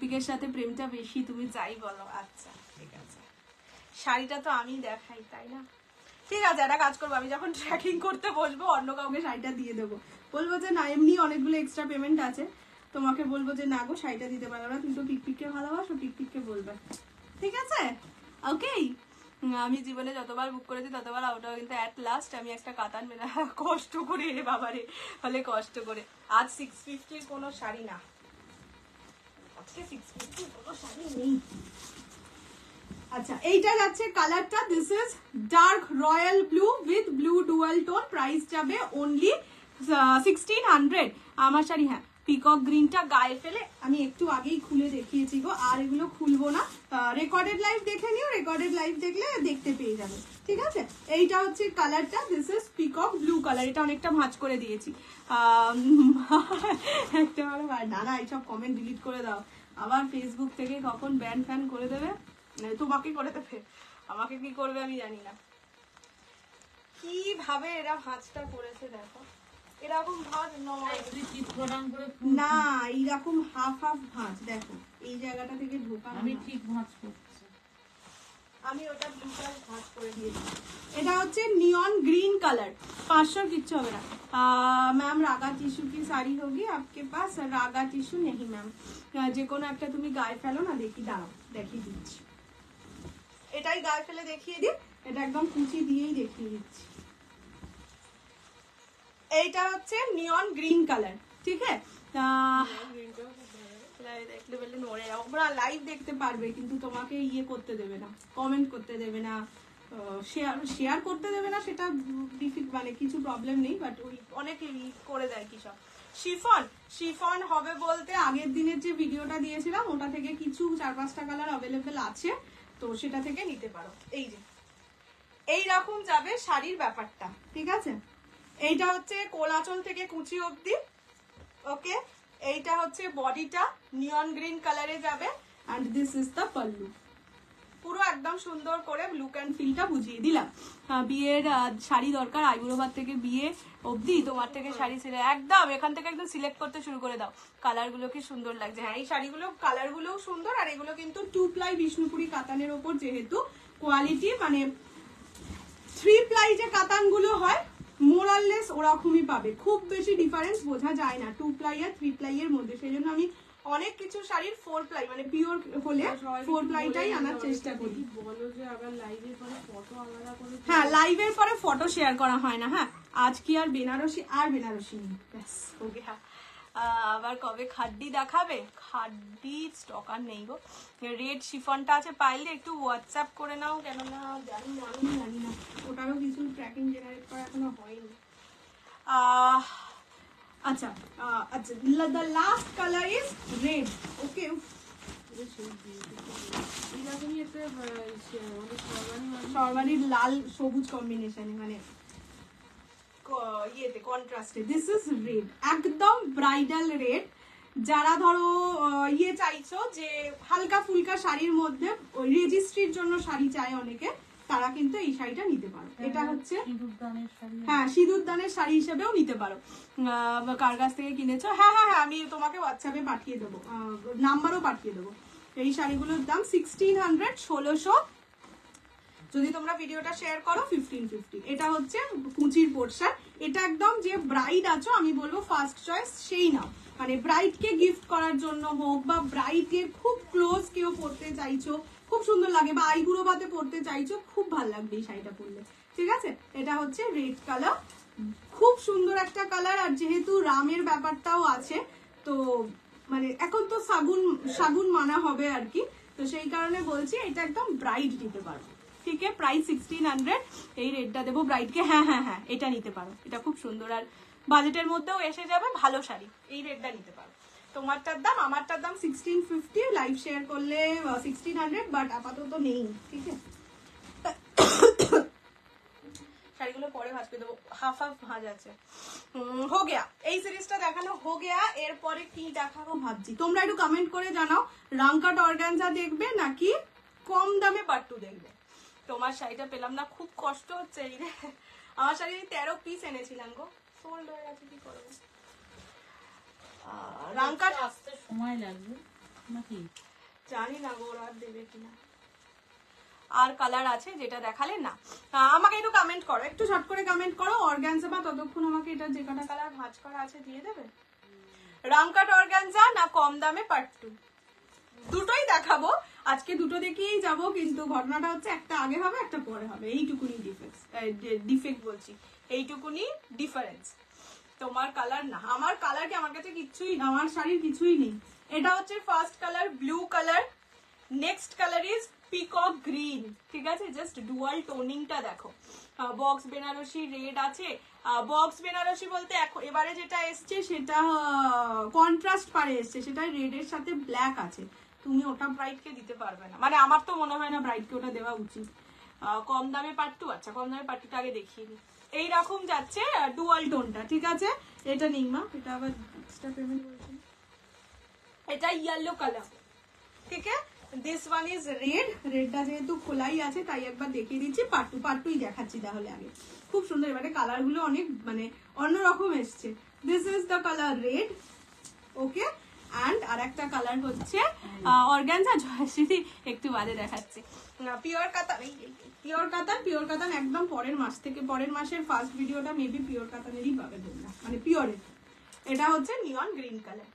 পিকের সাথে প্রেমটা বেশি, তুমি যাই বলো। আচ্ছা ঠিক আছে, শাড়িটা তো আমি দেখাই, তাই না? ঠিক আছে, একটা কাজ করবো, আমি যখন ট্র্যাকিং করতে বসবো অন্য কাউকে শাড়িটা দিয়ে দেবো। বলবো যে না, এমনি অনেকগুলো এক্সট্রা পেমেন্ট আছে, তোমাকে বলবো যে না গো শাড়িটা দিতে পারবো না, তুমি তো পিকপিককে ভালোবাসো, পিকপিককে বলবে। ঠিক আছে, ওকে। আমি জীবনে যতবার বুক করেছি ততবার ওটাও কিন্তু অ্যাট লাস্ট আমি একটা কাতান মেলা কষ্ট করে, রে বাবারে, হলে কষ্ট করে। আজ 650 কোনো শাড়ি না, আজকে 650 কোনো শাড়ি নেই। আচ্ছা এইটা যাচ্ছে কালারটা, this is dark royal blue with blue dual tone, price যাবে অনলি 1600। আমার শাড়ি, হ্যাঁ পিকক গ্রিনটা গায়ে ফেলে আমি একটু আগেই খুলে দেখিয়েছি গো, আর এগুলো খুলবো না। রেকর্ডেড লাইভ দেখে নিও, রেকর্ডেড লাইভ দেখলে দেখতে পেয়ে যাবে, ঠিক আছে। এইটা হচ্ছে কালারটা, this is peacock blue colour, এটা অনেকটা ভাঁজ করে দিয়েছি। একটা না না এইসব কমেন্ট ডিলিট করে দাও, আবার ফেসবুক থেকে কখন ব্যান ফ্যান করে দেবে, তোমাকে করে দেবে, আমাকে কি করবে আমি জানি না। কিভাবে এরা ভাঁজটা করেছে দেখো, এরকম ভাঁজ নয় না, এইরকম হাফ হাফ ভাঁজ দেখো, এই জায়গাটা থেকে ঢোকা, আমি ঠিক ভাঁজ করছি, আমি ওটা ব্লু কালার ভাঁজ করে দিয়েছি। এটা হচ্ছে নিয়ন গ্रीन कलर, 500 কিচ্ছু হবে না। मैम रागा टिश्यू की साड़ी होगी आपके पास? रागा टिश्यू नहीं मैम, যে কোনো একটা তুমি গায়ে ফেলো না, দেখি দাঁড়াও দেখিয়ে দিচ্ছি, এটাই গায়ে ফেলে দেখিয়ে দিই, এটা একদম কুচি দিয়েই দেখিয়ে দিচ্ছি। এইটা হচ্ছে নিয়ন গ্रीन कलर, ঠিক আছে। দেখলে বললে নড়ে যাও, ওরা লাইভ দেখতে পারবে কিন্তু তোমাকে ইয়ে করতে দেবে না, কমেন্ট করতে দেবে না, শেয়ার করতে দেবে না, সেটা মানে কিছু প্রবলেম নেই, বাট ওই অনেকে করে দেয় কি সব। শিফন হবে বলতে আগের দিনের যে ভিডিওটা দিয়েছিলাম ওটা থেকে কিছু 4-5টা কালার অ্যাভেলেবেল আছে, তো সেটা থেকে নিতে পারো। এই যে এইরকম যাবে শাড়ির ব্যাপারটা, ঠিক আছে। এইটা হচ্ছে কোলাচল থেকে কুচি অবধি, ওকে। এইটা হচ্ছে বডিটা নিয়ন গ্रीन কালারে যাবে, and this is the pallu. পুরো একদম সুন্দর করে লুক অ্যান্ড ফিলটা বুঝিয়ে দিলাম। বিয়ের শাড়ি দরকার, আইবুড়োভাত থেকে বিয়ে অবধি তোমার থেকে শাড়ি একদম এখান থেকে একদম সিলেক্ট করতে শুরু করে দাও, কালারগুলো কি সুন্দর লাগছে। হ্যাঁ এই শাড়িগুলো কালারগুলোও সুন্দর, আর এগুলো কিন্তু 2 প্লাই বিষ্ণুপুরি কাতানের ওপর, যেহেতু কোয়ালিটি মানে 3 প্লাই যে কাতানগুলো হয় মোরাললেস ওরকমই পাবে, খুব বেশি ডিফারেন্স বোঝা যায় না 2 প্লাই আর 3 প্লাই এর মধ্যে। সেই জন্য আমি অনেক কিছু শাড়ির 4 প্লাই মানে পিওর হলে 4 প্লাইটাই আনার চেষ্টা করি। বলো যে আবার লাইভের পরে ফটো আলাদা করে, হ্যাঁ লাইভের পরে ফটো শেয়ার করা হয় না। হ্যাঁ আজ কি আর বেনারসি নেই, ব্যাস হো গিয়া। আবার কবে খাড্ডি দেখাবে? খাড্ডি স্টক আর নেই গো। রেড শিফনটা আছে, পাইলে একটু হোয়াটসঅ্যাপ করে নাও, কেননা জানি না ওটারও কিছু ট্র্যাকিং জেনারেট করা এখনো হয়নি। আচ্ছা আচ্ছা, the last colour is red, okay. এরকমই একটা সর্বাণীর লাল সবুজ কম্বিনেশনে, মানে ইয়েতে কন্ট্রাস্টে, দিস ইজ রেড, একদম ব্রাইডাল রেড। যারা ধরো ইয়ে চাইছো যে হালকা ফুলকা শাড়ির মধ্যে, ওই রেজিস্ট্রির জন্য শাড়ি চায় অনেকে, তারা কিন্তু এই শাড়িটা নিতে পারো। এটা হচ্ছে হ্যাঁ সিঁদুরদানের শাড়ি হিসেবেও নিতে পারো। কার কাছ থেকে কিনেছো? হ্যাঁ হ্যাঁ হ্যাঁ আমি তোমাকে হোয়াটসঅ্যাপে পাঠিয়ে দেবো, নাম্বারও পাঠিয়ে দেবো। এই শাড়িগুলোর দাম 1600, 1600 যদি তোমরা ভিডিওটা শেয়ার করো 1550। এটা হচ্ছে কুচির পোর্শন, এটা একদম যে ব্রাইড আছো আমি বলবো ফার্স্ট চয়েস সেই নাও, মানে ব্রাইডকে গিফট করার জন্য হোক, বা ব্রাইডের খুব ক্লোজ কেউ পড়তে চাইছো, খুব সুন্দর লাগে, বা আইবুড়ো ভাতে পড়তে চাইছো, খুব ভালো লাগবে এই শাড়িটা পরলে, ঠিক আছে। এটা হচ্ছে রেড কালার, খুব সুন্দর একটা কালার, আর যেহেতু রামের ব্যাপারটাও আছে, তো মানে এখন তো শাগুন মানা হবে আর কি, তো সেই কারণে বলছি এটা একদম ব্রাইড নিতে পারো, ঠিক আছে। প্রাইস 1600, এই রেডটা দেবো ব্রাইডকে। হ্যাঁ হ্যাঁ হ্যাঁ এটা নিতে পারো, এটা খুব সুন্দর, আর বাজেটের মধ্যেও এসে যাবে, ভালো শাড়ি, এই রেডটা নিতে পারো। তোমারটার দাম আমারটার দাম 1650, লাইভ শেয়ার করলে 1600, বাট আপাতত নেই, ঠিক আছে। শাড়িগুলো পরে ভাঁজ করে দেবো, হাফ হাফ ভাঁজ আছে। হো গেয়া, এই সিরিজটা দেখানো হো গেয়া, এরপরে কি দেখাবো ভাবছি, তোমরা একটু কমেন্ট করে জানাও, রাঙ্কাট অর্গানজা দেখবে নাকি কম দামে পাট্টু দেখবে। তোমার শাড়িটা পেলাম না, খুব কষ্ট হচ্ছে। এই রে আমার শাড়ি 13 পিস এনেছিলাম গো, সোল্ড হয়ে গেছে, কি করবো। রাঙ্কাট আসতে সময় লাগবে নাকি জানি না গো, ওরা দেবে কিনা। আর কালার আছে যেটা দেখালে না, আমাকে একটু কমেন্ট করো, একটু শর্ট করে কমেন্ট করো। অর্গানজা বা ততক্ষণ আমাকে এটা যে কটা কালার ভাঁজ করা আছে দিয়ে দেবে। রাঙ্কাট অর্গানজা না কম দামে পাট্টু, দুটোই দেখাবো আজকে, দুটো দেখেই যাব, কিন্তু ঘটনাটা হচ্ছে একটা আগে হবে একটা পরে হবে, এইটুকুনি ডিফেক্ট বলছি, এইটুকুনি ডিফারেন্স। তোমার কালার না, আমার কালার কি, আমার কাছে কিচ্ছুই না, আমার শাড়ির কিছুই নেই, এটা হচ্ছে first colour blue colour, next colour is peacock green, ঠিক আছে? জাস্ট ডুয়াল টোনিংটা দেখো। বক্স বেনারসি রেড আছে, বক্স বেনারসি বলতে এবারে যেটা এসছে সেটা কন্ট্রাস্ট পারে এসছে, সেটা রেডের সাথে ব্ল্যাক আছে। তুমি ওটা ব্রাইডকে দিতে পারবে না, মানে আমার তো মনে হয় না ব্রাইডকে ওটা দেওয়া উচিত। কম দামে পাট্টু, আচ্ছা কম দামে পাট্টুটা আগে দেখিয়ে দিই। এইরকম যাচ্ছে ডুয়াল টোনটা, ঠিক আছে? এটা নিন মা, এটা আবার এক্সট্রা পেমেন্ট বলছেন। এটা ইয়েলো কালার, ঠিক আছে? দিস ওয়ান ইজ রেড, রেডটা যেহেতু খোলাই আছে তাই একবার দেখিয়ে দিচ্ছি। পাট্টুই দেখাচ্ছি তাহলে আগে। খুব সুন্দর, এবারে কালার গুলো অনেক মানে অন্যরকম এসছে। This is the colour red, okay. And আর একটা কালার হচ্ছে অর্গানজা, জয়শ্রী একটু বাদে দেখাচ্ছে। পিওর কাতান, পিওর কাতান একদম পরের মাস থেকে, পরের মাসের ফার্স্ট ভিডিওটা মেবি পিওর কাতানেরই পাবে তোমরা, মানে পিওরের। এটা হচ্ছে নিয়ন গ্রিন কালার,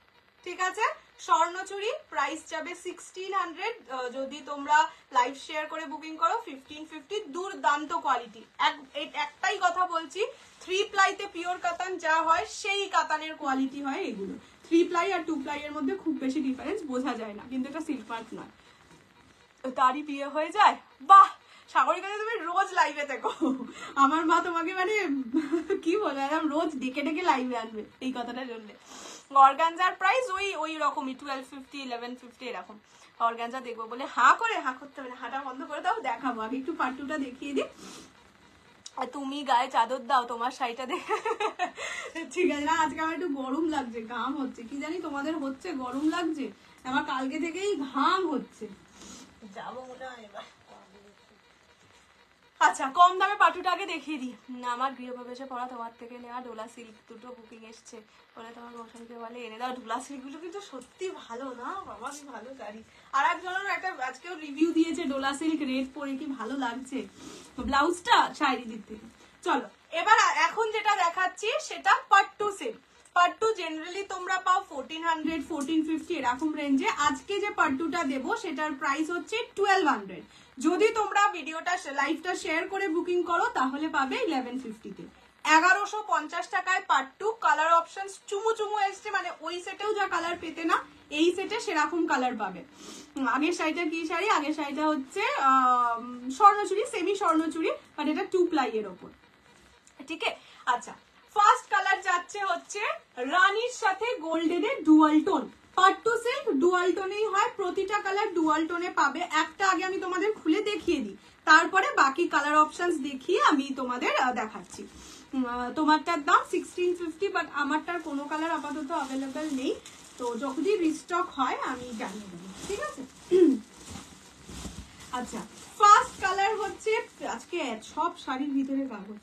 ঠিক আছে? স্বর্ণচুরি প্রাইস যাবে 1600, যদি তোমরা লাইভ শেয়ার করে বুকিং করো 1550। দুর্দান্ত কোয়ালিটি, একটাই কথা বলছি, 3 প্লাইতে পিওর কাতান যা হয় সেই কাতানের কোয়ালিটি হয় এগুলো। 3 প্লাই আর 2 প্লাই এর মধ্যে খুব বেশি ডিফারেন্স বোঝা যায় না, কিন্তু এটা সিল্ক মার্ক নয়। তারই বিয়ে হয়ে যায়, বাহ! সাগরিকা তুমি রোজ লাইভে দেখো, আমার মা তোমাকে মানে কি বলে একদম রোজ ডেকে ডেকে লাইভে আনবে এই কথাটা শুনলে। অর্গানজার প্রাইস ওই রকমই 1250 1150 এরকম। অর্গানজা দেখবো বলে হাঁ করতে হবে না, হাঁটা বন্ধ করে দাও, দেখাবো। আগে একটু পাট্টুটা দেখিয়ে দিই। তুমি গায়ে চাদর দাও, তোমার শাড়িটা দেখে ঠিক আছে না? আজকে আমার একটু গরম লাগছে, ঘাম হচ্ছে, কি জানি তোমাদের হচ্ছে গরম লাগছে, আমার কালকে থেকেই ঘাম হচ্ছে, যাবো মনে হয় এবার। আচ্ছা কম দামে পাটুটা আগে দেখিয়ে দিই। আমার গৃহপ্রবেশে পড়া তোমার থেকে নেওয়া ডোলা সিল্ক দুটো বুকিং এসছে, বলে তোমার মশাইকে বলে এনে দাও। ডোলা সিল্ক গুলো কিন্তু সত্যি ভালো না বাবা, কি ভালো শাড়ি। আর একজনের একটা আজকেও রিভিউ দিয়েছে ডোলা সিল্ক, রেড পরে কি ভালো লাগছে ব্লাউজটা শাড়ি দিতে। চলো এবার এখন যেটা দেখাচ্ছি সেটা পাট্টু সিল্ক। পাট্টু জেনারেলি তোমরা পাও 1400 1450 এরকম রেঞ্জে। আজকে যে পাট্টুটা দেবো সেটার প্রাইস হচ্ছে 1200। যদি তোমরা ভিডিওটা লাইভটা শেয়ার করে বুকিং করো তাহলে পাবে 1150-তে। 1150 টাকায় পাট্টু। কালার অপশনস চুমু চুমু এসছে, মানে ওই সেটেও যা কালার পেতে না এই সেটে সেরকম কালার পাবে। আগের শাড়িটা কি শাড়ি? আগের শাড়িটা হচ্ছে স্বর্ণচুরি, সেমি স্বর্ণচুরি, বাট এটা 2 প্লাই এর ওপর, ঠিক আছে? আচ্ছা ফার্স্ট কালার যাচ্ছে হচ্ছে রানীর সাথে গোল্ডেনের dual tone. Pattu silk dual টোনেই হয়, প্রতিটা কালার ডুয়াল টোনে পাবে। একটা আগে আমি তোমাদের খুলে দেখিয়ে দিই, তারপরে বাকি কালার অপশনস দেখিয়ে আমি তোমাদের দেখাচ্ছি। তোমারটার দাম 1650, বাট আমারটার কোনো কালার আপাতত অ্যাভেলেবেল নেই, তো যদি রিস্টক হয় আমি জানিয়ে দেবো, ঠিক আছে? আচ্ছা ফার্স্ট কালার হচ্ছে, আজকে সব শাড়ির ভিতরে কাগজ,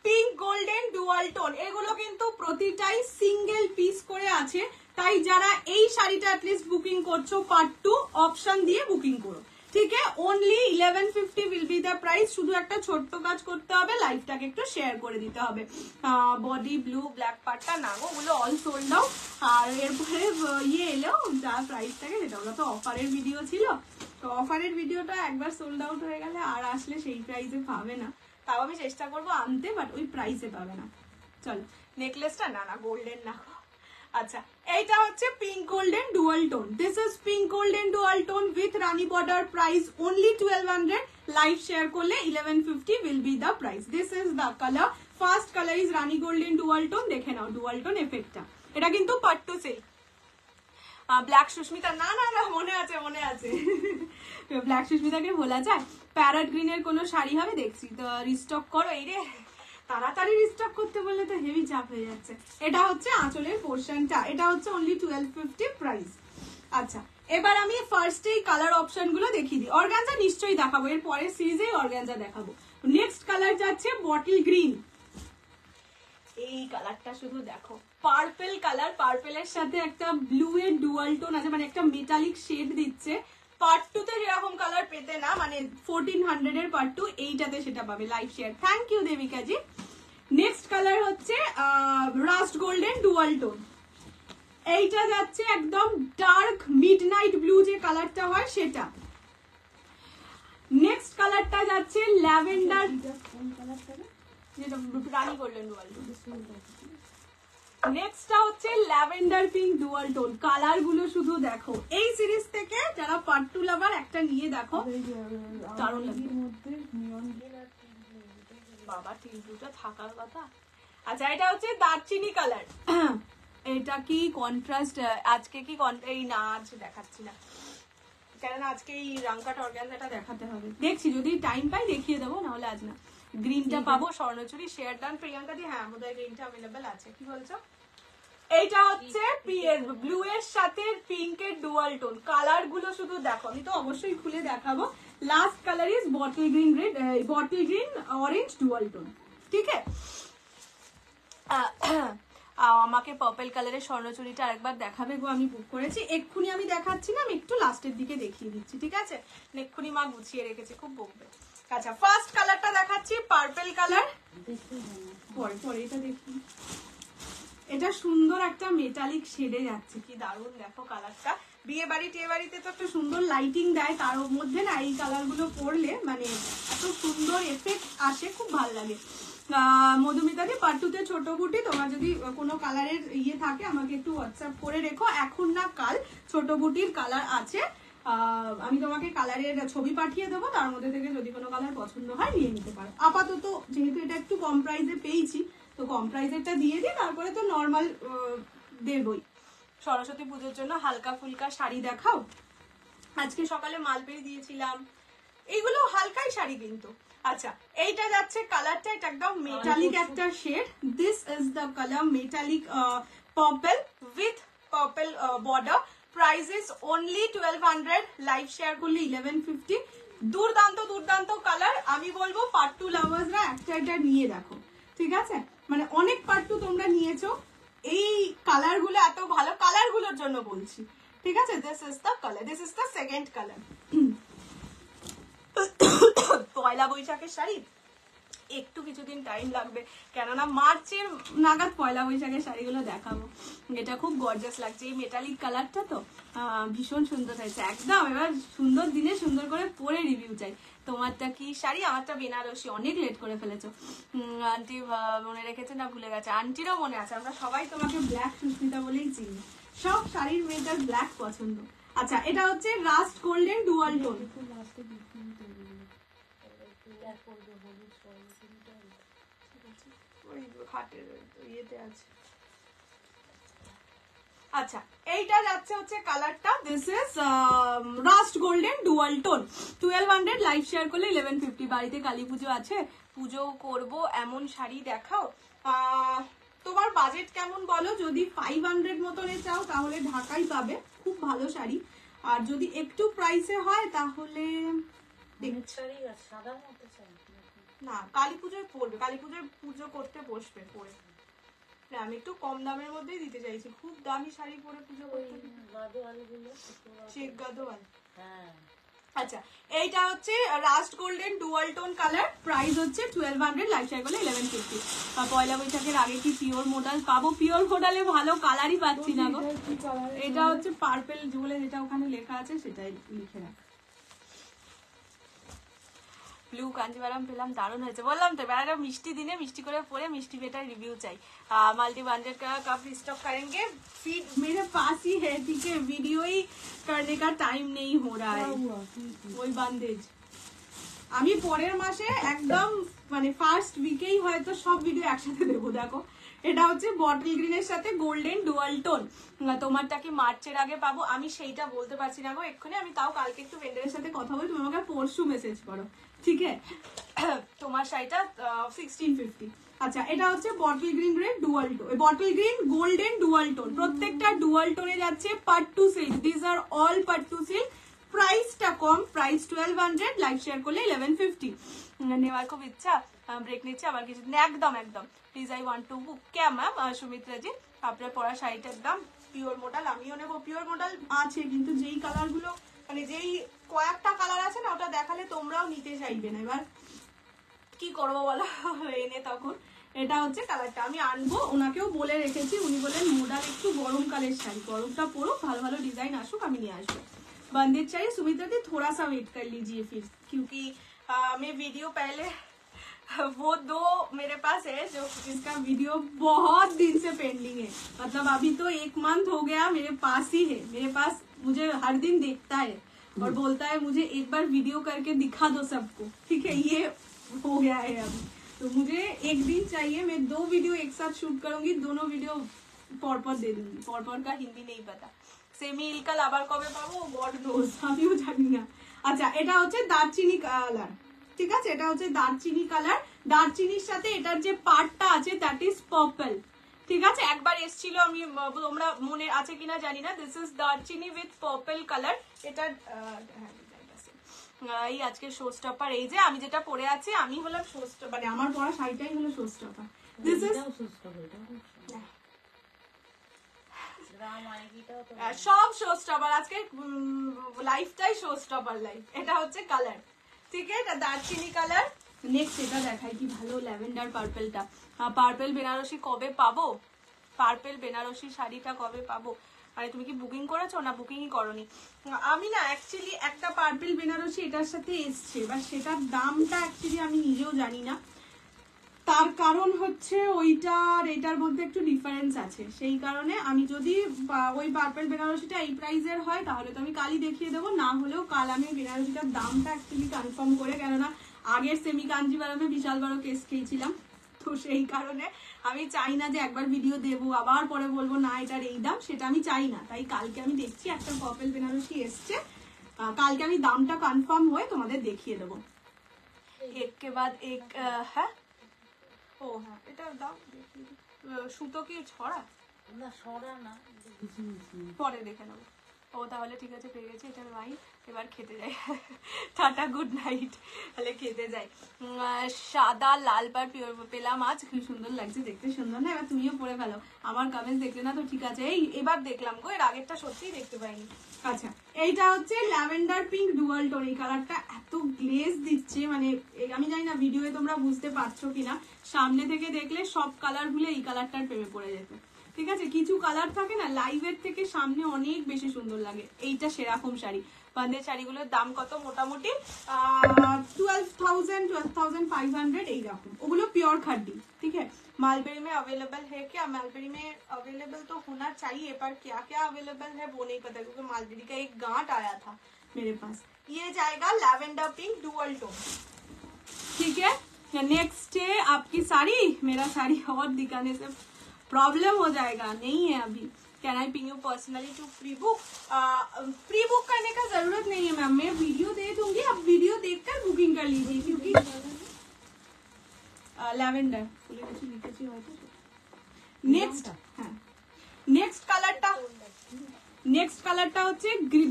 পিঙ্ক গোল্ডেন ডুয়াল টোন। এগুলো কিন্তু প্রতিটাই সিঙ্গেল পিস করে আছে, তাই যারা এই শাড়িটা অ্যাটলিস্ট বুকিং করছো পাট্টু অপশন দিয়ে বুকিং করো, ঠিক আছে? Only 1150 will be the price. শুধু একটা ছোট্ট কাজ করতে হবে, লাইভটাকে একটু শেয়ার করে দিতে হবে। বডি ব্লু ব্ল্যাক পার্টটা না গো, ওগুলো অল সোল্ড আউট। আর এরপরে ইয়ে এলো যা প্রাইস থাকে সেটা, ওগুলো তো অফারের ভিডিও ছিল, তো অফারের ভিডিওটা একবার সোল্ড আউট হয়ে গেলে আর আসলে সেই প্রাইসে পাবে না। তাও আমি চেষ্টা করবো আনতে, বাট ওই প্রাইসে পাবে না। চলো নেকলেসটা না গোল্ডেন না। আচ্ছা এইটা হচ্ছে pink golden dual tone. This is pink golden dual tone with Rani border, price only 1200। Live share করলে 1150 will be the price. This is the colour. First colour is Rani golden dual tone, দেখে নাও dual tone এফেক্টটা। এটা কিন্তু pattu silk. Black Susmita, না মনে আছে black সুস্মিতাকে বলা যায়। Parrot গ্রিনের কোনো শাড়ি হবে দেখছি, তো রিস্টক করো। এই রে তাড়াতাড়ি রিস্টক করতে বললে তো হেভি চাপ হয়ে যাচ্ছে। এটা হচ্ছে আঁচলের পোর্শনটা, এটা হচ্ছে অনলি 1250 প্রাইস। আচ্ছা এবার আমি ফার্স্টেই কালার অপশন গুলো দেখিয়ে দিই। অর্গানজা নিশ্চয়ই দেখাবো, এর পরের সিরিজেই অর্গানজা দেখাবো। নেক্সট কালার যাচ্ছে বটল গ্রিন। এই কালারটা শুধু দেখো, পার্পল কালার, পার্পেলের সাথে একটা ব্লু এর ডুয়াল টোন আছে, মানে একটা মেটালিক শেড দিচ্ছে। পার্ট 2 তে যেরকম কালার পেতে না, মানে 1400 এর পার্ট 2, এইটাতে সেটা পাবে। Live share, thank you Devika ji. Next colour হচ্ছে রাস্ট গোল্ডেন ডুয়াল টোন। এইটা যাচ্ছে একদম ডার্ক মিডনাইট ব্লু যে কালারটা হয় সেটা। নেক্সট কালারটা যাচ্ছে ল্যাভেন্ডার, যেটা রানী গোল্ডেন ডুয়াল টোন। নেক্সটটা হচ্ছে lavender pink dual tone. Colour গুলো শুধু দেখো, এই সিরিজ থেকে যারা পার্ট 2 লাভার একটা নিয়ে দেখো, দারুণ লাগবে। মধ্যে নিয়ন বাবা টিল ব্লুটা থাকার কথা। আচ্ছা এটা হচ্ছে দারচিনি কালার। এটা কি কন্ট্রাস্ট? আজকে কি এই না আজ দেখাচ্ছি না, কারণ আজকে এই রাঙ্কাট অর্গানজাটা দেখাতে হবে। দেখছি যদি টাইম পাই দেখিয়ে দেবো, নাহলে আজ না। গ্রিনটা পাবো, স্বর্ণচুরি শেয়ার ডান প্রিয়াঙ্কা দি। হ্যাঁ বোধহয় গ্রিনটা অ্যাভেলেবেল আছে। কি বলছো? এইটা হচ্ছে ব্লু এর সাথে পিঙ্কের ডুয়াল টোন। কালার গুলো শুধু দেখো, আমি তো অবশ্যই খুলে দেখাবো। Last colour is bottle green red, bottle green orange dual tone. ঠিক আছে, আমাকে পার্পল কালারের স্বর্ণচুরিটা আরেকবার দেখাবে গো, আমি বুক করেছি। এক্ষুনি আমি দেখাচ্ছি না, আমি একটু লাস্টের দিকে দেখিয়ে দিচ্ছি। ঠিক আছে, এক্ষুনি মা গুছিয়ে রেখেছে, খুব বকবে। আচ্ছা ফার্স্ট কালারটা দেখাচ্ছি, পার্পল কালার। পরে পরে এটা দেখি, এটা সুন্দর একটা মেটালিক শেডে যাচ্ছে, কি দারুণ দেখো কালারটা। বিয়ে বাড়ি টিয়ে বাড়িতে তো একটা সুন্দর লাইটিং দেয়, তার মধ্যে না এই কালার গুলো পরলে মানে এত সুন্দর এফেক্ট আসে, খুব ভালো লাগে। মধুমিতাদি পার্ট 2 তে ছোট বুটি, তোমার যদি কোনো কালারের ইয়ে থাকে আমাকে একটু হোয়াটসঅ্যাপ করে রেখো, এখন না কাল ছোট বুটির কালার আছে। আমি তোমাকে কালারের ছবি পাঠিয়ে দেবো, তার মধ্যে থেকে যদি কোনো কালার পছন্দ হয় নিয়ে নিতে পারো। আপাতত যেহেতু এটা একটু কম প্রাইসে পেয়েছি, তো কম প্রাইসেরটা দিয়ে দিই, তারপরে তো নর্মাল দেবই। সরস্বতী পুজোর জন্য হালকা ফুলকা শাড়ি দেখাও। আজকে সকালে মালপেরি দিয়েছিলাম, এইগুলো হালকাই শাড়ি কিন্তু। আচ্ছা এইটা যাচ্ছে কালারটা, এটা একদম মেটালিক একটা শেড। This is the colour metallic purple with purple border. Price is only 1200, live share করলে 1150। দুর্দান্ত দুর্দান্ত কালার। আমি বলবো পার্ট 2 লাভার্সরা একটা এটা নিয়ে দেখো। ঠিক আছে, মানে অনেক পার্ট 2 তোমরা নিয়েছো, এই কালার গুলো এত ভালো, কালার গুলোর জন্য বলছি। ঠিক আছে, this is the colour, this is the second colour. পয়লা বৈশাখের শাড়ি একটু কিছুদিন টাইম লাগবে, কেননা মার্চের নাগাদ পয়লা বৈশাখের শাড়িগুলো দেখাবো। এটা খুব গর্জাস লাগছে, এই মেটালিক কালারটা তো ভীষণ সুন্দর হয়েছে একদম। এবার সুন্দর দিনে সুন্দর করে পরে রিভিউ চাই। তোমারটা কি শাড়ি? আমারটা বেনারসি। অনেক লেট করে ফেলেছো আন্টি, মনে রেখেছে না ভুলে গেছে? আন্টিরও মনে আছে, আমরা সবাই তোমাকে ব্ল্যাক সুস্মিতা বলেই চিনি। সব শাড়ির মেয়েটার ব্ল্যাক পছন্দ। আচ্ছা এটা হচ্ছে রাস্ট গোল্ডেন ডুয়াল টোন। আচ্ছা এইটা যাচ্ছে হচ্ছে কালারটা, this is rust golden dual tone. 1200, live share করলে 1150। বাড়িতে কালী পুজো আছে, পুজো করব, এমন শাড়ি দেখাও। তোমার বাজেট কেমন বলো? যদি 500 মতনে চাও তাহলে ঢাকাই পাবে, খুব ভালো শাড়ি। আর যদি একটু প্রাইসে হয় তাহলে না, কালী পুজোয় পড়বে, কালী পুজোয় পুজো করতে বসবে পরে। আমি একটু কম দামের মধ্যেই দিতে চাইছি, খুব দামি শাড়ি পরে পুজো করতে। আচ্ছা এইটা হচ্ছে rust golden dual tone colour. Price হচ্ছে 1200, লাইভ শেয়ার করলে 1150। পয়লা বৈশাখের আগে কি পিওর মডেল পাবো? পিওর মডেলে ভালো কালারই পাচ্ছি না গো। এটা হচ্ছে পার্পল বলে যেটা ওখানে লেখা আছে সেটাই লিখে রাখ। ব্লু কাঞ্জিভারাম পেলাম, দারুণ হয়েছে। বললাম তো এবার মিষ্টি দিনে মিষ্টি করে পরে মিষ্টি বেটার রিভিউ চাই। मल्टी 100 का कप स्टॉक करेंगे। फीड मेरे पास ही है, ठीक है, वीडियो ही करने का टाइम नहीं हो रहा है। ওই বান্দেজ আমি পরের মাসে একদম মানে ফার্স্ট উইকেই হয়তো সব ভিডিও একসাথে দেবো। দেখো এটা হচ্ছে বটল গ্রিনের সাথে গোল্ডেন ডুয়াল টোন। তোমারটা কি মার্চের আগে পাবো? আমি সেইটা বলতে পারছি না গো এক্ষুনি। আমি তাও কালকে একটু ভেন্ডারের সাথে কথা বলি, তুমি আমাকে পরশু মেসেজ করো, ঠিক আছে? তোমার শাড়িটা 1650। আচ্ছা এটা হচ্ছে bottle green red dual tone, bottle green golden dual tone. প্রত্যেকটা ডুয়াল টোনে যাচ্ছে pattu silk. This are all pattu silk. প্রাইসটা কম, প্রাইস 1200, লাইভ শেয়ার করলে 1150। নেওয়ার খুব ইচ্ছা, ব্রেক নিচ্ছে আবার কিছুদিন। একদম একদম please, I want to book. কে ম্যাম? সুমিত্রাজি, আপনার পরা শাড়িটা একদম পিওর মডেল। আমিও নেবো। পিওর মডেল আছে কিন্তু যেই কালারগুলো মানে যেই কয়েকটা কালার আছে না, ওটা দেখালে তোমরাও নিতে চাইবে না। এবার কি করবো বলো এনে তখন। এটা হচ্ছে কালারটা আমি আনবো, ওনাকেও বলে রেখেছি। উনি বলেন মডেল একটু গরমকালের শাড়ি, গরমটা পরুক, ভালো ভালো ডিজাইন আসুক, আমি নিয়ে আসবো। बंदेज चाहिए सुमित्रा दी, थोड़ा सा वेट कर लीजिए फिर, क्योंकि मैं वीडियो पहले वो 2 मेरे पास है जो जिसका वीडियो बहुत दिन से पेंडिंग है, मतलब अभी तो 1 मंथ हो गया मेरे पास ही है, मेरे पास मुझे हर दिन देखता है और बोलता है मुझे एक बार वीडियो करके दिखा दो सबको, ठीक है। ये हो गया है अभी, तो मुझे 1 दिन चाहिए, मैं 2 वीडियो एक साथ शूट करूंगी, दोनों वीडियो পরপর दे दूंगी। পরপর का हिंदी नहीं पता, সেমি ইলকাল আবার কবে পাবো গড নোজ, আমিও জানি না। আচ্ছা এটা হচ্ছে দারচিনি কালার, ঠিক আছে, এটা হচ্ছে দারচিনি কালার, দারচিনির সাথে এটার যে পার্টটা আছে দ্যাট ইজ পার্পল, ঠিক আছে। একবার এসেছিল, আমি তোমরা মনে আছে কিনা জানি না, দিস ইজ দারচিনি উইথ পার্পল কালার। এটা এই আজকে শো স্টপার, এই যে আমি যেটা পরে আছি আমি হলাম শো স্টপার, মানে আমার পরা শাড়িটাই হলো শো স্টপার। দিস ইজ সব শো স্টপার, আজকে লাইফটাই শো স্টপার লাইফ। এটা হচ্ছে কালার, ঠিক আছে, এটা দারচিনি কালার। নেক্সট এটা দেখাই কি ভালো ল্যাভেন্ডার পার্পলটা। পার্পল বেনারসি কবে পাবো, পার্পল বেনারসি শাড়িটা কবে পাবো? আরে তুমি কি বুকিং করেছো না বুকিংই করনি? আমি না অ্যাকচুয়ালি একটা পার্পল বেনারসি এটার সাথে এসছে, বা সেটার দামটা অ্যাকচুয়ালি আমি নিজেও জানি না, তার কারণ হচ্ছে ওইটার এটার মধ্যে একটু ডিফারেন্স আছে, সেই কারণে আমি যদি ওই পার্পল বেনারসিটা এই প্রাইসের হয় তাহলে তো আমি কালই দেখিয়ে দেবো, না হলেও কাল আমি বেনারসিটার দামটা অ্যাকচুয়ালি কনফার্ম করে, কেননা আগের সেমি কাঞ্জিভারামে বিশাল বড় কেস খেয়েছিলাম, তো সেই কারণে আমি চাই না যে একবার ভিডিও দেবো আবার পরে বলবো না এটার এই দাম, সেটা আমি চাই না। তাই কালকে আমি দেখছি একটা পার্পল বেনারসি এসছে, কালকে আমি দামটা কনফার্ম হয়ে তোমাদের দেখিয়ে দেবো। এককে বাদ এক, হ্যাঁ ও হ্যাঁ এটা দাও, সুতো কি ছড়া না, ছড়া না, পরে দেখে নেবো। ও তাহলে ঠিক আছে, পেয়ে গেছে, এটার ভাই এবার খেতে যাই। টাটা, গুড নাইট, তাহলে খেতে যাই। সাদা লাল পার পিওর পেলাম আজ, খুব সুন্দর লাগছে দেখতে, সুন্দর না? এবার তুমিও পরে ফেলো, আমার কামেন্টস দেখলে না তো, ঠিক আছে। এই এবার দেখলাম গো, এর আগেরটা সত্যিই দেখতে পাইনি। আচ্ছা এইটা হচ্ছে ল্যাভেন্ডার পিঙ্ক ডুয়াল টোন, এই কালারটা এত গ্লেজ দিচ্ছে, মানে আমি জানি না ভিডিওতে তোমরা বুঝতে পারছো কিনা, সামনে থেকে দেখলে সব কালার গুলো এই কালারটার প্রেমে পড়ে যেত, ঠিক আছে। কিছু কালার থাকে না লাইভের থেকে সামনে অনেক বেশি সুন্দর লাগে, এইটা সেরকম শাড়ি। বান্ধের শাড়িগুলোর দাম কত? মোটামুটি 12,000 12,500 এইরকম, ওগুলো प्योर खड्डी, ठीक है। मालबेरी में अवेलेबल है क्या? मालबेरी में अवेलेबल तो होना चाहिए, पर क्या क्या अवेलेबल है वो नहीं पता, क्योंकि मालबेरी का एक गांठ आया था मेरे पास। ये जाएगा लैवेंडर पिंक डुअल टोन, ठीक है। नेक्स्ट है आपकी साड़ी, मेरा साड़ी और दिखाने से प्रॉब्लम हो जाएगा, नहीं है अभी। Can I ping you personally to pre book? Pre book करने का जरूरत नहीं है मैम, मैं वीडियो दे दूंगी, आप वीडियो देखकर बुकिंग कर लीजिए, क्योंकि ল্যাভেন্ডার ফুলে কিছু লিখেছি হয়তো। নেক্সট, হ্যাঁ নেক্সট কালারটা হচ্ছে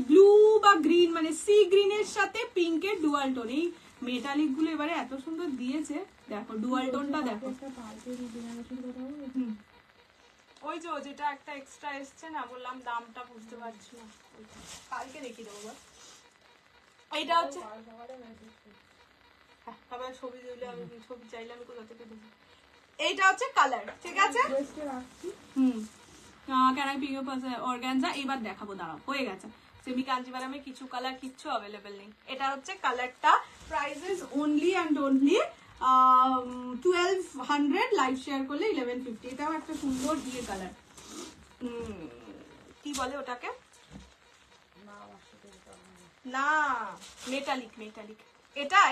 ব্লু বা গ্রিন, মানে সি গ্রিনের সাথে পিঙ্কের ডুয়াল টোন। এই মেটালিক গুলো এবারে এত সুন্দর দিয়েছে, দেখো ডুয়াল টোনটা দেখো। ওই যে যেটা একটা এক্সট্রা এসছে না, বললাম দামটা বুঝতে পারছি না, কালকে দেখিয়ে দেবো। এইটা হচ্ছে আবার ছবি দিলে, আমি ছবি চাইলে আমি কোথা থেকে দেবো। এইটা হচ্ছে কালার, ঠিক আছে। Can I pick you organza এবার দেখাবো, দাঁড়াও, হয়ে গেছে। সেমি কাঞ্জিভারামে কিছু কালার কিচ্ছু অ্যাভেলেবেল নেই। এটা হচ্ছে কালারটা, prices only and only 1200, live share করলে 1150। এটাও একটা সুন্দর দিয়ে কালার, কি বলে ওটাকে, না মেটালিক, মেটালিক।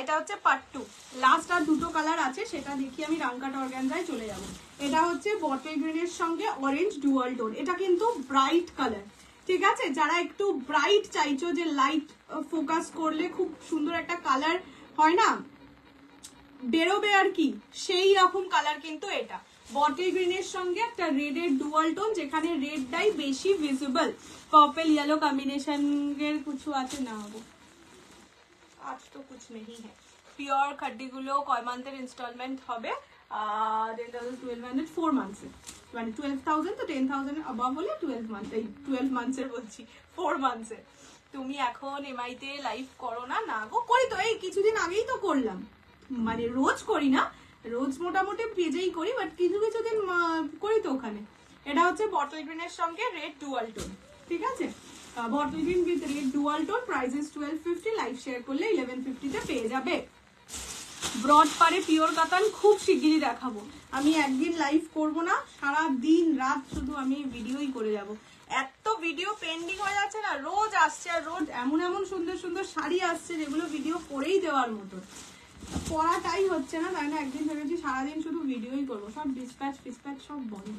এটা হচ্ছে পার্ট 2, লাস্ট আর দুটো কালার আছে, সেটা দেখি আমি রাঙ্কাট অর্গানজায় চলে যাব। এটা হচ্ছে বটল গ্রিনের সঙ্গে অরেঞ্জ ডুয়াল টোন, এটা কিন্তু ব্রাইট কালার, ঠিক আছে। যারা একটু ব্রাইট চাইছো, যে লাইট ফোকাস করলে খুব সুন্দর একটা কালার হয় না, বেরোবে আর কি, সেই রকম কালার কিন্তু এটা। বটল গ্রিনের সঙ্গে একটা রেডের ডুয়াল টোন, যেখানে রেডটাই বেশি ভিজিবল, পার্পল ইয়েলো কম্বিনেশন এর কিছু আছে না হবো, আজ তো কুছ নেই হ্যাঁ। পিওর খাড্ডি গুলো কয় মান্থের ইনস্টলমেন্ট হবে? 10,1200 4 মান্থসের, মানে 12,000 তো 10,000 অবাভ হলে 12 মান্থ, এই 12 মান্থসের বলছি, 4 মান্থসের। তুমি এখন এমআইতে লাইভ করো না? না গো, করি তো, এই কিছুদিন আগেই তো করলাম, মানে রোজ করি না, রোজ মোটামুটি পেজেই করি, বাট কিছু কিছু দিন করি তো ওখানে। এটা হচ্ছে বটল গ্রিনের সঙ্গে রেড ডুয়াল টোন, ঠিক আছে। Bottle green with red dual tone, prices 1250, live share করলে 1150 তে পেয়ে যাবে। ব্রড পারে পিওর কাতান খুব শিগগিরই দেখাবো। আমি একদিন লাইভ করব না, সারা দিন রাত শুধু আমি ভিডিওই করে যাব। এত ভিডিও পেন্ডিং হয়ে যাচ্ছে না, রোজ আসছে আর রোজ এমন এমন সুন্দর সুন্দর শাড়ি আসছে যেগুলো ভিডিও করেই দেওয়ার মতো, পড়াটাই হচ্ছে না, তাই না একদিন ভেবেছি সারাদিন শুধু ভিডিওই করবো, সব ডিসপ্যাচ ফিসপ্যাচ সব বন্ধ।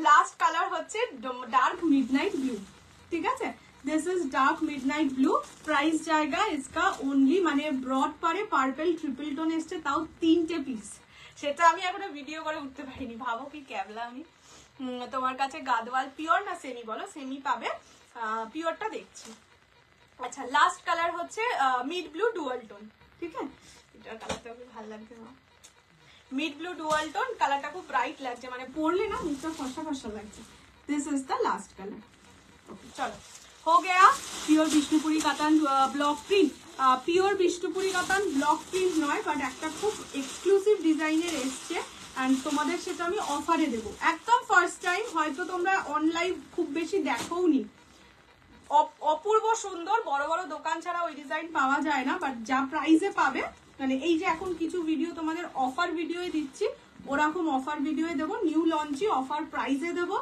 লাস্ট কালার হচ্ছে ডার্ক মিডনাইট ব্লু, ঠিক আছে, this is dark midnight blue. Price জায়গা ইসকা ওনলি, মানে ব্রড পারে পার্পল ট্রিপল টোন এসছে, তাও 3টে পিস, সেটা আমি এখনো ভিডিও করে উঠতে পারিনি, ভাবো কি ক্যাবলা আমি। তোমার কাছে গাদওয়াল পিওর না সেমি বলো, সেমি পাবে, পিওরটা দেখছি। আচ্ছা লাস্ট কালার হচ্ছে মিড ব্লু ডুয়াল টোন, ঠিক আছে, এটার কালারটা খুব ভালো লাগছে না, মিড ব্লু ডুয়াল টোন, কালারটা খুব ব্রাইট লাগছে, মানে পরলে না মুখটা ফসা ফসা লাগছে। This is the last colour. Okay চলো हो गया। পিওর বিষ্ণুপুরি কাতান ব্লক প্রিন্ট, পিওর বিষ্ণুপুরি কাতান ব্লক প্রিন্ট নয়, বাট একটা খুব এক্সক্লুসিভ ডিজাইনের এসছে, এন্ড তোমাদের সেটা আমি অফারে দেবো একদম ফার্স্ট টাইম, হয়তো তোমরা অনলাইন খুব বেশি দেখোনি, অপূর্ব সুন্দর, বড় বড় দোকান ছাড়া ওই ডিজাইন পাওয়া যায় না, বাট যা প্রাইসে পাবে, মানে এই যে এখন কিছু ভিডিও তোমাদের অফার ভিডিওয়ে দিচ্ছি, ওরকম অফার ভিডিওয়ে দেবো, নিউ লঞ্চই অফার প্রাইসে দেবো,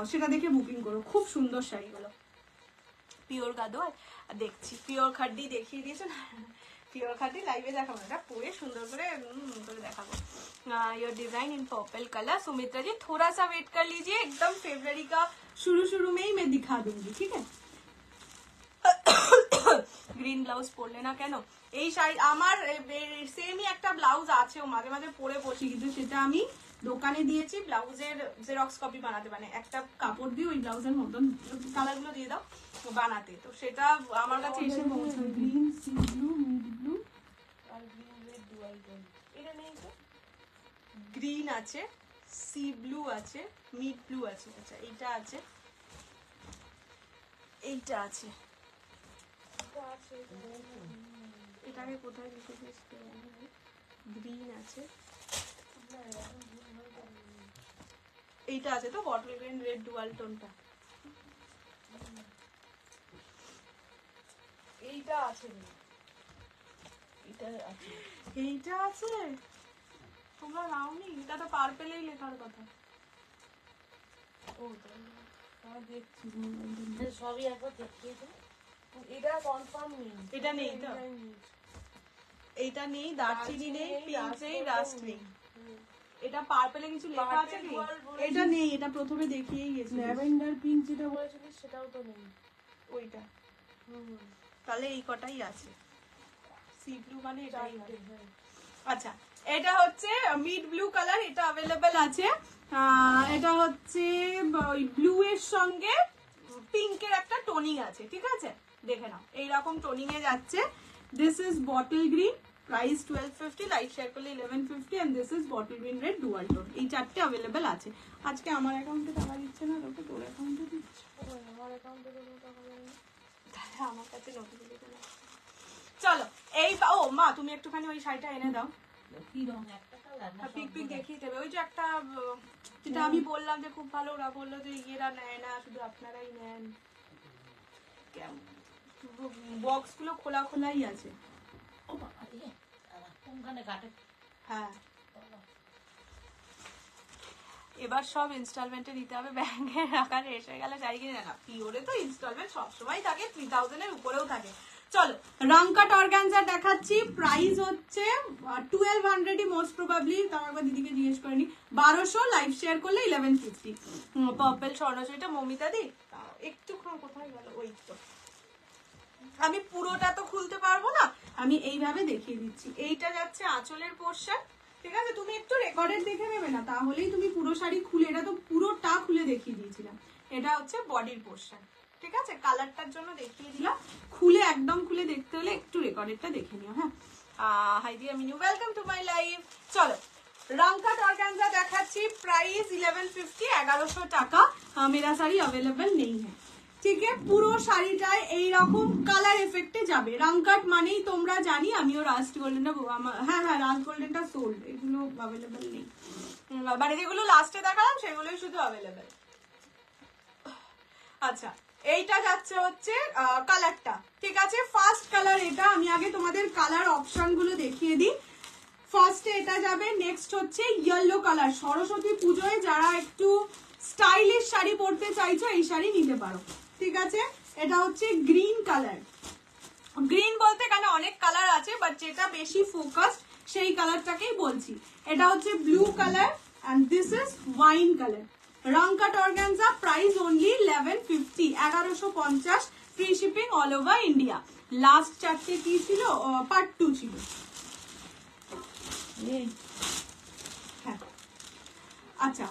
সেটা দেখে বুকিং করো, খুব সুন্দর শাড়িগুলো। পিওর গাদোয়াল দেখছি, পিওর খাড্ডি দেখিয়ে দিয়েছে না, পিওর খাড্ডি লাইভে দেখাবো, এটা পরে সুন্দর করে দেখাবো। Your design in purple colour. Sumitra ji थोड़ा सा वेट कर लीजिए, एकदम फेब्रुअरी का शुरू में ही मैं दिखा दूंगी, ठीक है। গ্রিন ব্লাউজ পরলে না কেন? এই শাড়ি আমার সেমই একটা ব্লাউজ আছে, ও মাঝে মাঝে পরে বসি, কিন্তু সেটা আমি দোকানে দিয়েছি ব্লাউজের জেরক্স কপি বানাতে, মানে একটা কাপড় দিয়ে ওই ব্লাউজের মতন কালারগুলো দিয়ে দাও বানাতে, তো সেটা আমার কাছে এসে পৌঁছায়। Green sea blue mid blue আর গ্রিন রেড ডুয়াল টোন, এটা নেই তো, গ্রিন আছে, সি ব্লু আছে, মিড ব্লু আছে, আচ্ছা এইটা আছে, এইটা আছে, এটাকে কোথায় লিখে দিয়েছে, গ্রিন আছে, এইটা আছে তো বটল গ্রিন রেড ডুয়াল টোনটা, এইটা আছে, এইটা আছে, তোমরা নাওনি, এটা তো পার্পেলেই লেখার কথা। ও দেখছি সবই একবার দেখিয়ে দাও, এটা কনফার্ম নেই, এটা নেই তো, এইটা নেই, দারচিনি নেই, পিঙ্ক নেই, রাস্ট নেই, এটা পার্পলে কিছু লেখা আছে কি? এটা নেই, এটা প্রথমে দেখিয়েই গেছি, ল্যাভেন্ডার পিঙ্ক যেটা বলেছিলিস সেটাও তো নেই, ওইটা তাহলে এই কটাই আছে, সি ব্লু মানে এটাই আছে। আচ্ছা এটা হচ্ছে মিড ব্লু কালার, এটা अवेलेबल আছে, এটা হচ্ছে ওই ব্লু এর সঙ্গে পিঙ্কের একটা টোনিং আছে, ঠিক আছে, দেখে নাও এইরকম টোনিং এ যাচ্ছে। This is bottle green, price 1250, live share করলে 1150, and this is bottle green red dual tone, এই চারটে अवेलेबल আছে। আজকে আমার অ্যাকাউন্টে টাকা দিচ্ছে না, তোকে তোর অ্যাকাউন্টে দিচ্ছে, আমার অ্যাকাউন্টে কোনো টাকা দেয়নি, তাহলে আমার কাছে নোটিফিকেশন আছে। চলো এই ও মা তুমি একটুখানি ওই শাড়িটা এনে দাও, কি রং একটা কালার না পিক পিক দেখিয়ে দেবে, ওই যে একটা যেটা আমি বললাম যে খুব ভালো, ওরা বললো যে ইয়েরা নেয় না, শুধু আপনারাই নেন, বক্স গুলো খোলা খোলাই আছে। ও বাবা রে, কোনখানে কাটে, হ্যাঁ এবার সব ইনস্টলমেন্টে দিতে হবে, ব্যাংকে আকারে এসে গেলে শাড়ি কিনে না, পিওরে তো ইনস্টলমেন্ট সবসময় থাকে, 3000 এর উপরেও থাকে। চলো রামকাট অর্গানজা দেখাচ্ছি, প্রাইস হচ্ছে 1200 মোস্ট প্রবাবলি, তাও একবার দিদিকে জিজ্ঞেস করে নি, 1200, লাইভ শেয়ার করলে 1150। পার্পল স্বর্ণচুরিটা মমিতা দি একটু কোথায় গেল, ওই তো, আমি পুরোটা তো খুলতে পারবো না, আমি এইভাবে দেখিয়ে দিচ্ছি। এইটা যাচ্ছে আঁচলের পোর্শন, ঠিক আছে, তুমি একটু রেকর্ডেড দেখে নেবে না, তাহলেই তুমি পুরো শাড়ি খুলে, এটা তো পুরোটা খুলে দেখিয়ে দিয়েছিলাম, এটা হচ্ছে বডির পোর্শন, ঠিক আছে, কালারটার জন্য দেখিয়ে দিলাম, খুলে একদম খুলে দেখতে হলে একটু রেকর্ডেডটা দেখে নিও। হ্যাঁ হাই দিয়া Minu, welcome to my live. চলো রামকাট অর্গানজা দেখাচ্ছি, প্রাইস 1150, 1100 টাকা, মেরা শাড়ি अवेलेबल নেই হ্যাঁ, ঠিক আছে, পুরো শাড়িটায় এইরকম কালার এফেক্টে যাবে। রামকাট মানেই তোমরা জানি, আমিও রাস্ট গোল্ডেনটা, হ্যাঁ হ্যাঁ রাস্ট গোল্ডেনটা সোল্ড, এগুলো अवेलेबल নেই, মানে যেগুলো লাস্টে দেখালাম সেগুলোই শুধু अवेलेबल। আচ্ছা এইটা যাচ্ছে হচ্ছে কালারটা, ঠিক আছে, ফার্স্ট কালার এটা, আমি আগে তোমাদের কালার অপশন গুলো দেখিয়ে দিই। ফার্স্টে এটা যাবে, নেক্সট হচ্ছে ইয়েলো কালার। সরস্বতী পুজোয় যারা একটু স্টাইলিশ শাড়ি পরতে চাইছো এই শাড়ি নিতে পারো, ঠিক আছে। এটা হচ্ছে গ্রিন কালার। গ্রিন বলতে কেন অনেক কালার আছে, বাট যেটা বেশি ফোকাসড সেই কালারটাকেই বলছি। এটা হচ্ছে blue colour and this is wine colour. রং cut organza, price only 1150, 1150, free shipping all over India. Last চারটে কি ছিল, পার্ট 2 ছিল। হ্যাঁ আচ্ছা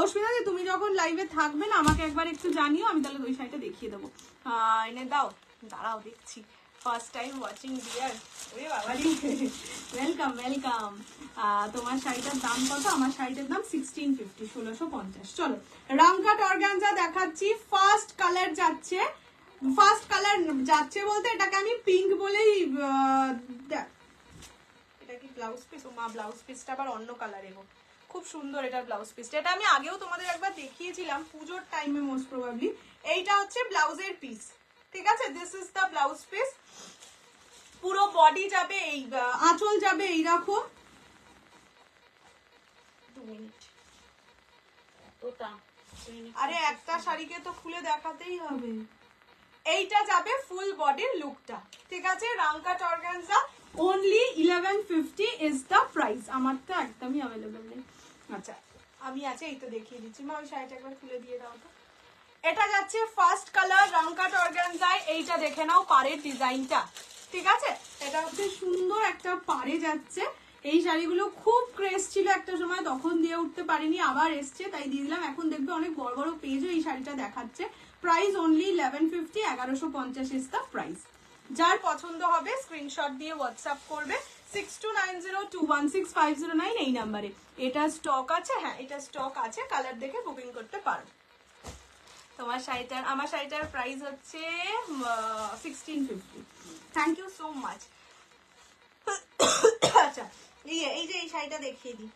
অস্মিতা দি তুমি যখন লাইভে থাকবে না আমাকে একবার একটু জানিও, আমি তাহলে ওই শাড়িটা দেখিয়ে দেবো। এনে দাও, দাঁড়াও দেখছি। ফার্স্ট টাইম ওয়াচিং ডিয়ার, ওরে বাবা রে, ওয়েলকাম ওয়েলকাম। তোমার শাড়িটার দাম কত? আমার শাড়িটার দাম 1650, 1650। চলো রং কাট অর্গানজা দেখাচ্ছি। ফার্স্ট কালার যাচ্ছে, ফার্স্ট কালার যাচ্ছে বলতে এটাকে আমি পিঙ্ক বলেই, এটা কি ব্লাউজ পিস? ও মা, ব্লাউজ পিসটা আবার অন্য কালার। এগো খুব সুন্দর এটার ব্লাউজ পিসটা। এটা আমি আগেও তোমাদের একবার দেখিয়েছিলাম পুজোর টাইমে মোস্ট প্রবাবলি। এইটা হচ্ছে ব্লাউজের পিস, ঠিক আছে। This is the blouse piece. পুরো বডি যাবে এই, আঁচল যাবে এইরকম। 2 মিনিট, আরে একটা শাড়িকে তো খুলে দেখাতেই হবে। এইটা যাবে ফুল বডির লুকটা, ঠিক আছে। রং cut organza, only 1150 is the price. আমার তো একদমই অ্যাভেলেবল নেই। আচ্ছা আমি আছে, এই তো দেখিয়ে দিচ্ছি। মা ওই শাড়িটা একবার খুলে দিয়ে দাও তো। এটা যাচ্ছে ফার্স্ট কালার রং কাট অর্গানজায়। এইটা দেখে নাও পাড়ের ডিজাইনটা, ঠিক আছে। এটা হচ্ছে সুন্দর একটা পাড়ে যাচ্ছে। এই শাড়িগুলো খুব ক্রেজ ছিল একটা সময়, তখন দিয়ে উঠতে পারিনি, আবার এসছে তাই দিয়ে দিলাম। এখন দেখবে অনেক বড় বড় পেজও এই শাড়িটা দেখাচ্ছে। Price only 1150, 1150 is the price. যার পছন্দ হবে স্ক্রিনশট দিয়ে হোয়াটসঅ্যাপ করবে 6290216509 এই নাম্বারে। এটা স্টক আছে, হ্যাঁ এটা স্টক আছে, কালার দেখে বুকিং করতে পারো। তোমার শাড়িটার, আমার শাড়িটার প্রাইস হচ্ছে 1650। Thank you so much. আচ্ছা এই যে এই শাড়িটা দেখিয়ে দিই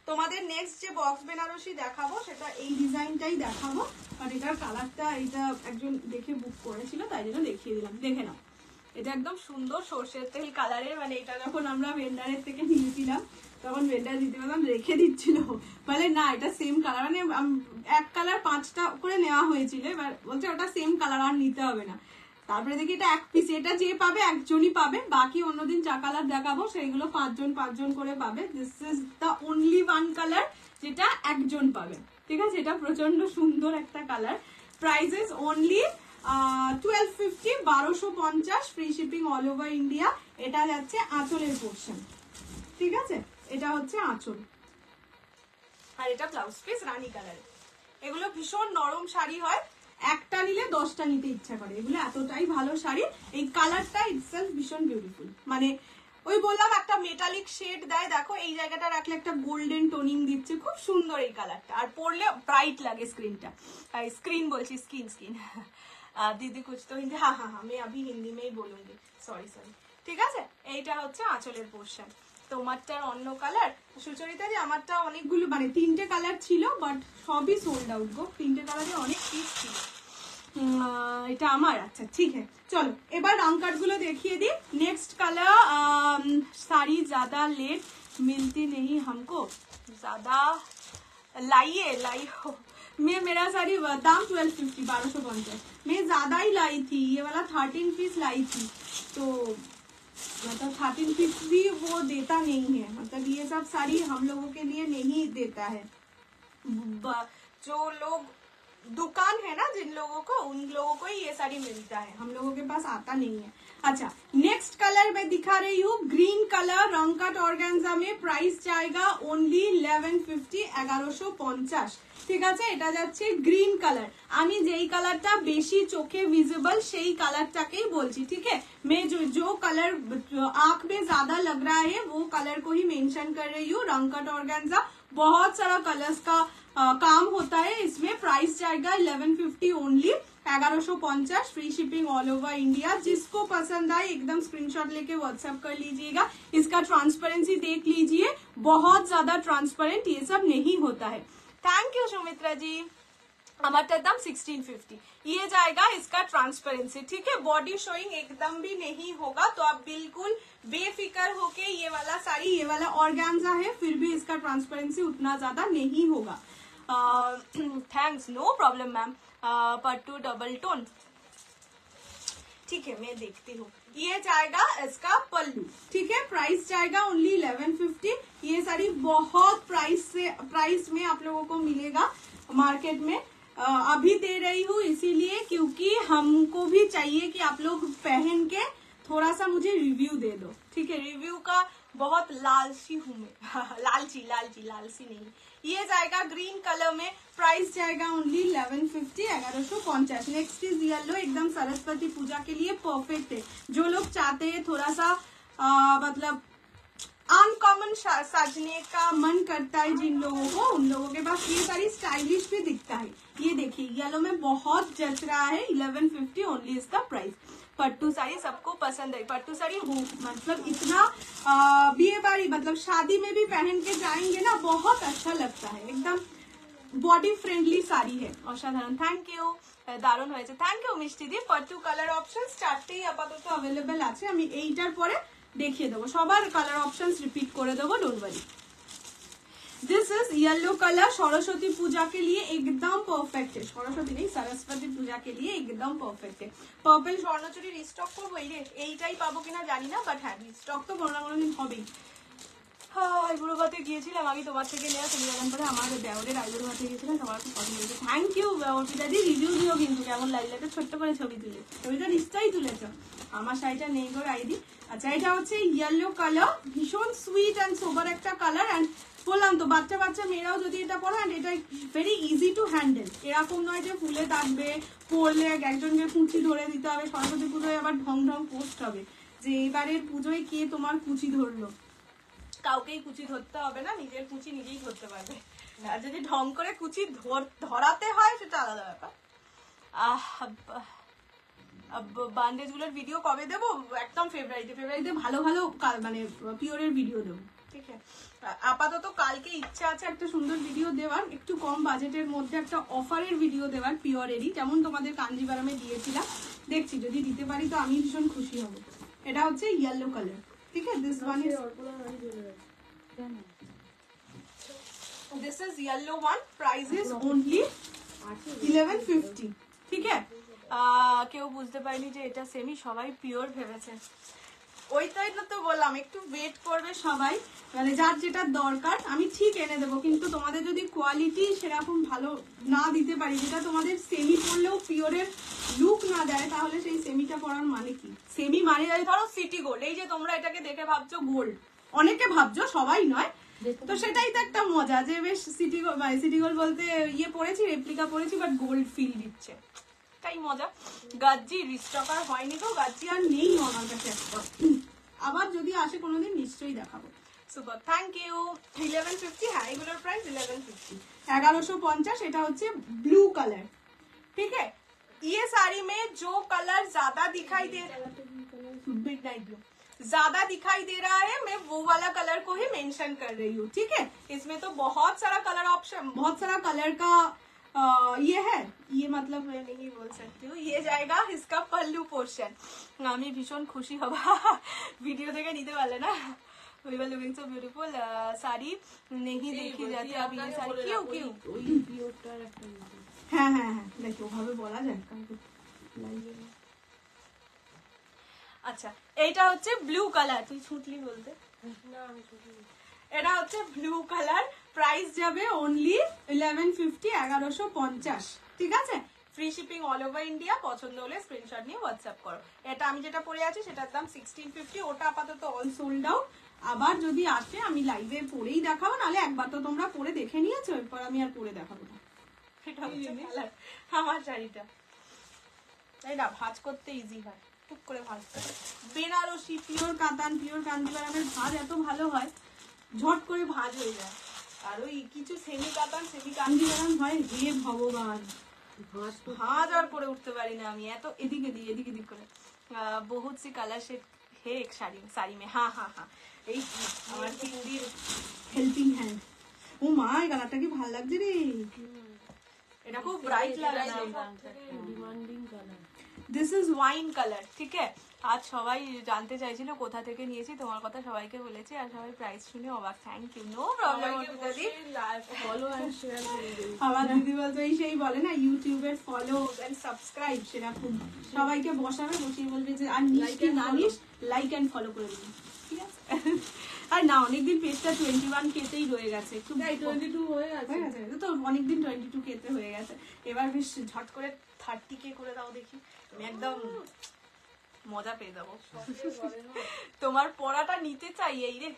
তোমাদের। নেক্সট যে বক্স বেনারসি দেখাবো সেটা এই ডিজাইনটাই দেখাবো, আর এটার কালারটা এটা একজন দেখে বুক করেছিল তাই জন্য দেখিয়ে দিলাম। দেখে নাও, এটা একদম সুন্দর সর্ষের তেল কালারের। মানে এটা যখন আমরা ভেন্ডারের থেকে নিয়েছিলাম তখন ভেন্ডার দিতে পারলাম, রেখে দিচ্ছিল, বলে না এটা সেম কালার। মানে এক কালার 5টা করে নেওয়া হয়েছিল, এবার বলছে ওটা সেম কালার আর নিতে হবে না। তারপরে দেখি এটা এক পিস, এটা যে পাবে একজনই পাবে, বাকি অন্যদিন যা কালার দেখাবো সেইগুলো 5জন করে পাবে। This is the only one colour যেটা একজন পাবে, ঠিক আছে। এটা প্রচন্ড সুন্দর একটা colour. Price is only 1250, 1250, free shipping all over India. এটা যাচ্ছে আঁচলের পোর্শন, ঠিক আছে। এটা হচ্ছে আঁচল আর এটা ব্লাউজ পিস রানী কালার। এগুলো ভীষণ নরম শাড়ি হয়, একটা নিলে 10টা নিতে ইচ্ছা করে, এগুলো এতটাই ভালো শাড়ি। এই কালারটা ইটসেলফ ভীষণ বিউটিফুল, মানে ওই বললাম একটা মেটালিক শেড দেয়, দেখো এই জায়গাটা রাখলে একটা গোল্ডেন টোনিং দিচ্ছে, খুব সুন্দর এই কালারটা। আর পরলে ব্রাইট লাগে স্ক্রিনটা, স্ক্রিন বলছি স্কিন স্কিন। दीदी कुछ तो हिंदी, हाँ हाँ हाँ मैं अभी हिंदी में ही बोलूंगी, सॉरी सॉरी, ঠিক আছে। এইটা হচ্ছে আঁচলের পোর্শন। তোমারটার অন্য কালার সুচরিতা জি, আমারটা অনেকগুলো মানে 3টে কালার ছিল, বাট সবই সোল্ড আউট গো। 3টে কালারে অনেক পিস ছিল। এটা আমার, আচ্ছা ঠিক আছে। চলো এবার রং কাট গুলো দেখিয়ে দিই। নেক্সট কালার, साड़ी ज्यादा लेट मिलती नहीं हमको, ज्यादा लाइए लाइयो। मैं मेरा साड़ी दाम 1250, 1250। मैं ज्यादा ही लाई थी, ये वाला 13 पीस लाई थी, तो मतलब 13 पीस भी वो देता नहीं है, मतलब ये सब साड़ी हम लोगों के लिए नहीं देता है। जो लोग दुकान है ना जिन लोगों को, उन लोगों को ही ये साड़ी मिलता है, हम लोगों के पास आता नहीं है। अच्छा नेक्स्ट कलर मैं दिखा रही हूँ, ग्रीन कलर रंग कट ऑर्गेन्जा में। प्राइस जाएगा ओनली 1150, 1150, ঠিক আছে। এটা যাচ্ছে গ্রিন কালার। আমি যেই কালারটা বেশি চোখে ভিজিবল সেই কালারটাকেই বলছি, ঠিক है। मैं जो कलर आंख में ज्यादा लग रहा है वो कलर को ही मेंशन कर रही हूँ। रंग कट ऑर्गेन्जा बहुत सारा कलर्स का काम होता है इसमें। प्राइस जाएगा 1150 only, 1150, free shipping all over India. जिसको पसंद आए एकदम स्क्रीनशॉट लेके व्हाट्सएप कर लीजिएगा। इसका ट्रांसपेरेंसी देख लीजिए, बहुत ज्यादा ट्रांसपेरेंट ये सब नहीं होता है। थैंक यू सुमित्रा जी। हमारा दाम 1650। ये जाएगा इसका ट्रांसपेरेंसी, ठीक है, बॉडी शोइंग एकदम भी नहीं होगा, तो आप बिल्कुल बेफिक्र होके ये वाला साड़ी, ये वाला ऑर्गेन्जा है, फिर भी इसका ट्रांसपेरेंसी उतना ज्यादा नहीं होगा। Thanks, no problem ma'am. Pattu double tone, ठीक है, मैं देखती हूँ। ये जाएगा इसका पल्लू, ठीक है, प्राइस जाएगा ओनली 1150। ये साड़ी बहुत प्राइस में आप लोगों को मिलेगा मार्केट में। अभी दे रही हूँ इसीलिए क्योंकि हमको भी चाहिए कि आप लोग पहन के थोड़ा सा मुझे रिव्यू दे दो, ठीक है, रिव्यू का बहुत लालची हूँ मैं। लालची नहीं। ये जाएगा ग्रीन कलर में, प्राइस जाएगा ओनली 1150, 1150। नेक्स्ट इज येलो, एकदम सरस्वती पूजा के लिए परफेक्ट है। जो लोग चाहते हैं थोड़ा सा मतलब अनकॉमन सजने का मन करता है जिन लोगों को, उन लोगों के पास ये सारी स्टाइलिश भी दिखता है। ये देखिए येलो में बहुत जच रहा है, 1150 ओनली इसका प्राइस। पट्टू साड़ी सबको पसंद है, पट्टू साड़ी हो मतलब इतना बिये बारी मतलब शादी में भी पहन के जाएंगे ना, बहुत अच्छा लगता है, एकदम बॉडी फ्रेंडली साड़ी है। असाधारण, थैंक यू, দারুণ হয়েছে, থ্যাংক ইউ মিষ্টি দি। পট্টু কালার অপশনস চারটেই আপাতত অ্যাভেলেবেল আছে, আমি এইটার পরে দেখিয়ে দেবো, সবার কালার অপশনস রিপিট করে দেবো, don't worry. This is yellow colour, Saraswati Puja के लिए एकदम परफेक्ट है, सरस्वती नहीं सरस्वती पूजा के लिए एकदम परफेक्ट है। पर्पल স্বর্ণচুরি রিস্টক করবো, এইটাই পাবো কিনা জানি না, বাট হ্যাঁ রিস্টক তো কোনো না কোনো দিন হবেই। আইবুড়ো ভাতে গিয়েছিলাম, আমি তোমার থেকে নেওয়া তুমি জানান পরে আমার দেওরের আইবুড়ো ভাতে গিয়েছিলাম, সবার খুব পছন্দ হয়েছে। থ্যাংক ইউ অর্পিতাদি, রিভিউ দিও কিন্তু কেমন লাগলো, একটা ছোট্ট করে ছবি তুলে, ছবিটা নিশ্চয়ই তুলেছ, আমার শাড়িটা নেই গো আইডি। আচ্ছা এটা হচ্ছে ইয়েলো কালার, ভীষণ সুইট অ্যান্ড সোবার একটা কালার, অ্যান্ড বললাম তো বাচ্চা বাচ্চা মেয়েরাও যদি এটা পরো, অ্যান্ড এটা ভেরি ইজি টু হ্যান্ডেল, এরকম নয় যে ফুলে থাকবে, পরলে একজনকে কুচি ধরে দিতে হবে, সরস্বতী পুজোয় আবার ঢং ঢং পোস্ট হবে যে এবারের পুজোয় কে তোমার কুচি ধরলো, কাউকেই কুচি ধরতে হবে না, নিজের কুচি নিজেই ধরতে পারবে। আর যদি ঢং করে কুচি ধরাতে হয় সেটা আলাদা ব্যাপার। বান্ডেজ গুলোর ভিডিও কবে দেবো, একদম ফেব্রুয়ারিতে ভালো ভালো মানে পিওরের ভিডিও দেবো, ঠিক আছে। আপাতত কালকে ইচ্ছা আছে একটা সুন্দর ভিডিও দেওয়ার, একটু কম বাজেটের মধ্যে একটা অফারের ভিডিও দেওয়ার পিওরেরই, যেমন তোমাদের কাঞ্জিবারামে দিয়েছিলাম, দেখছি যদি দিতে পারি তো আমি ভীষণ খুশি হব। এটা হচ্ছে ইয়েলো কালার, ঠিক আছে, this one is this is yellow one, price is only 1150, ঠিক আছে। কেউ বুঝতে পারেনি যে এটা সেমি, সবাই পিওর ভেবেছে, ওইটাই তো বললাম একটু ওয়েট করবে সবাই, মানে যার যেটা দরকার আমি ঠিক এনে দেবো, কিন্তু তোমাদের যদি কোয়ালিটি সেরকম ভালো না দিতে পারি, যেটা তোমাদের সেমি পরলেও পিওরের লুক না দেয়, তাহলে সেই সেমিটা পরার মানে কি? সেমি মানে ধরো সিটি গোল্ড, এই যে তোমরা এটাকে দেখে ভাবছো গোল্ড, অনেকে ভাবছো, সবাই নয়, তো সেটাই তো একটা মজা যে বেশ সিটি গোল্ড বলতে ইয়ে পড়েছি, রেপ্লিকা পড়েছি, বাট গোল্ড ফিল দিচ্ছে, তাই মজা। গাজ্জি রিস্টক আর হয়নি তো, গাজ্জি আর নেই আমার কাছে একটা, আবার যদি আসে কোনোদিন নিশ্চয়ই দেখাবো। Super, thank you. 1150, হ্যাঁ এগুলোর প্রাইস 1150, 1150। এটা হচ্ছে ব্লু কালার, ঠিক है। ये साड़ी में जो कलर ज्यादा दिखाई दे, मिडनाइट ब्लू ज्यादा दिखाई दे रहा है, मैं वो वाला कलर को ही मेंशन कर रही हूँ, ठीक है। इसमें तो बहुत सारा कलर ऑप्शन, बहुत सारा कलर का ये है, ये मतलब मैं नहीं बोल सकती हूँ। ये जाएगा इसका पल्लू पोर्शन, আমি ভীষণ খুশি হব ভিডিও দেখে নিতে পারলে না। We were looking so beautiful, sari नहीं देखी जाती अभी ये साड़ी, क्यों क्यों ওই পিওরটার একটা, হ্যাঁ হ্যাঁ হ্যাঁ দেখো ওভাবে বলা যায়। আচ্ছা এইটা হচ্ছে ব্লু কালার, তুই ছুটলি বলতে না, আমি ছুটলি। এটা হচ্ছে ব্লু কালার, প্রাইস যাবে ওনলি 1150, 1150, ঠিক আছে। Free shipping all over India, পছন্দ হলে স্ক্রিনশট নিয়ে হোয়াটসঅ্যাপ করো। এটা আমি যেটা পরে আছি সেটার দাম 1650, ওটা আপাতত অল সোল্ড আউট। আবার যদি আসে আমি লাইভে পরেই দেখাবো, নাহলে একবার তো তোমরা পরে দেখে নিয়েছো, এরপর আমি আর পরে দেখাবো না। এটা হচ্ছে কালার আমার শাড়িটা, তাই না, ভাঁজ করতে ইজি হয়, টুক করে ভাঁজতে হয়। বেনারসি পিওর কাতান, পিওর কাঞ্জিভারামের ভাঁজ এত ভালো হয়, ঝট করে ভাঁজ হয়ে যায়। আর ওই কিছু সেমি কাতান সেমি কাঞ্জিভারাম হয়, হে ভগবান, ভাঁজ আর করে উঠতে পারি না আমি, এত এদিকে দিই এদিকে দিক করে। বহুত সি কালার শেড হে এক শাড়ি মে, হ্যাঁ হ্যাঁ হ্যাঁ, এই আমার হিন্দির হেল্পিং হ্যান্ড। ও মা এই কালারটা কি ভালো লাগছে রে, এটা খুব ব্রাইট লাগে না, demanding colour. This is wine colour. ঠিক আছে, আজ সবাই জানতে চাইছিল কোথা থেকে নিয়েছি, তোমার কথা সবাইকে বলেছি আর সবাই প্রাইস শুনে অবাক। থ্যাংক ইউ, নো প্রবলেম দিদি। ফলো এন্ড শেয়ার করে দিন। আমার দিদি বলতো এই সেই বলে না ইউটিউবের ফলো এন্ড সাবস্ক্রাইব, সেরকম সবাইকে বসাবে, বসিয়ে বলবে যে আর নিস কি না নিস, লাইক এন্ড ফলো করে দিবি। ঠিক আছে, আর না অনেকদিন পেজটা 21K তেই রয়ে গেছে, একটু 22 হয়ে গেছে। হয়ে গেছে তো অনেকদিন 22K তে হয়ে গেছে, এবার বেশ ঝট করে 30K করে দাও দেখি, আমি একদম মজা পেয়ে যাবো। তোমার পড়াটা নিতে চাই এই রে,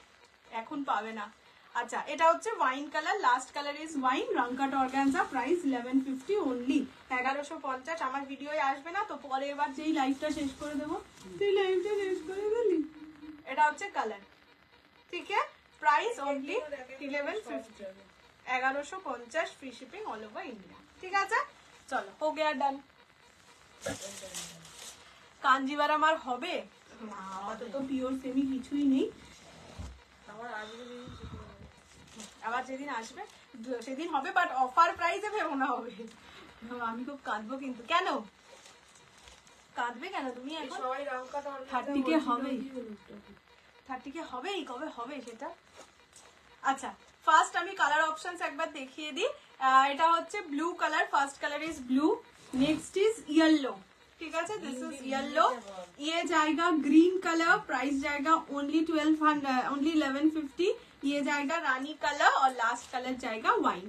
এখন পাবে না। আচ্ছা, এটা হচ্ছে wine colour, last colour is wine, রংকাট অর্গানজা, প্রাইস 1150 অনলি, 1150। আমার ভিডিও আসবে না তো, পরে এবার যেই লাইভটা শেষ করে দেবো, তুই লাইভটা শেষ করে দিলি। এটা হচ্ছে কালার, ঠিক আছে, price only 1150, 1150, free shipping all over India. ঠিক আছে, চলো হো গিয়া ডান। কাঞ্জিভারাম আর হবে না, আপাতত পিওর সেমি কিছুই নেই। আবার যেদিন আসবে সেদিন হবে, বাট অফার প্রাইসে ভেবো না হবে। আমি খুব কাঁদবো কিন্তু। কেন কাঁদবে কেন তুমি? এখন সবাই রংকাট 30K হবে, 30K হবেই, কবে হবে সেটা। আচ্ছা, ফার্স্ট আমি কালার অপশনস একবার দেখিয়ে দিই। এটা হচ্ছে blue colour, first colour is blue, next is yellow. ठीक है, दिस इज येलो। ये जाएगा ग्रीन कलर, प्राइस जाएगा ओनली 1150। ये जाएगा रानी कलर और लास्ट कलर जाएगा वाइन।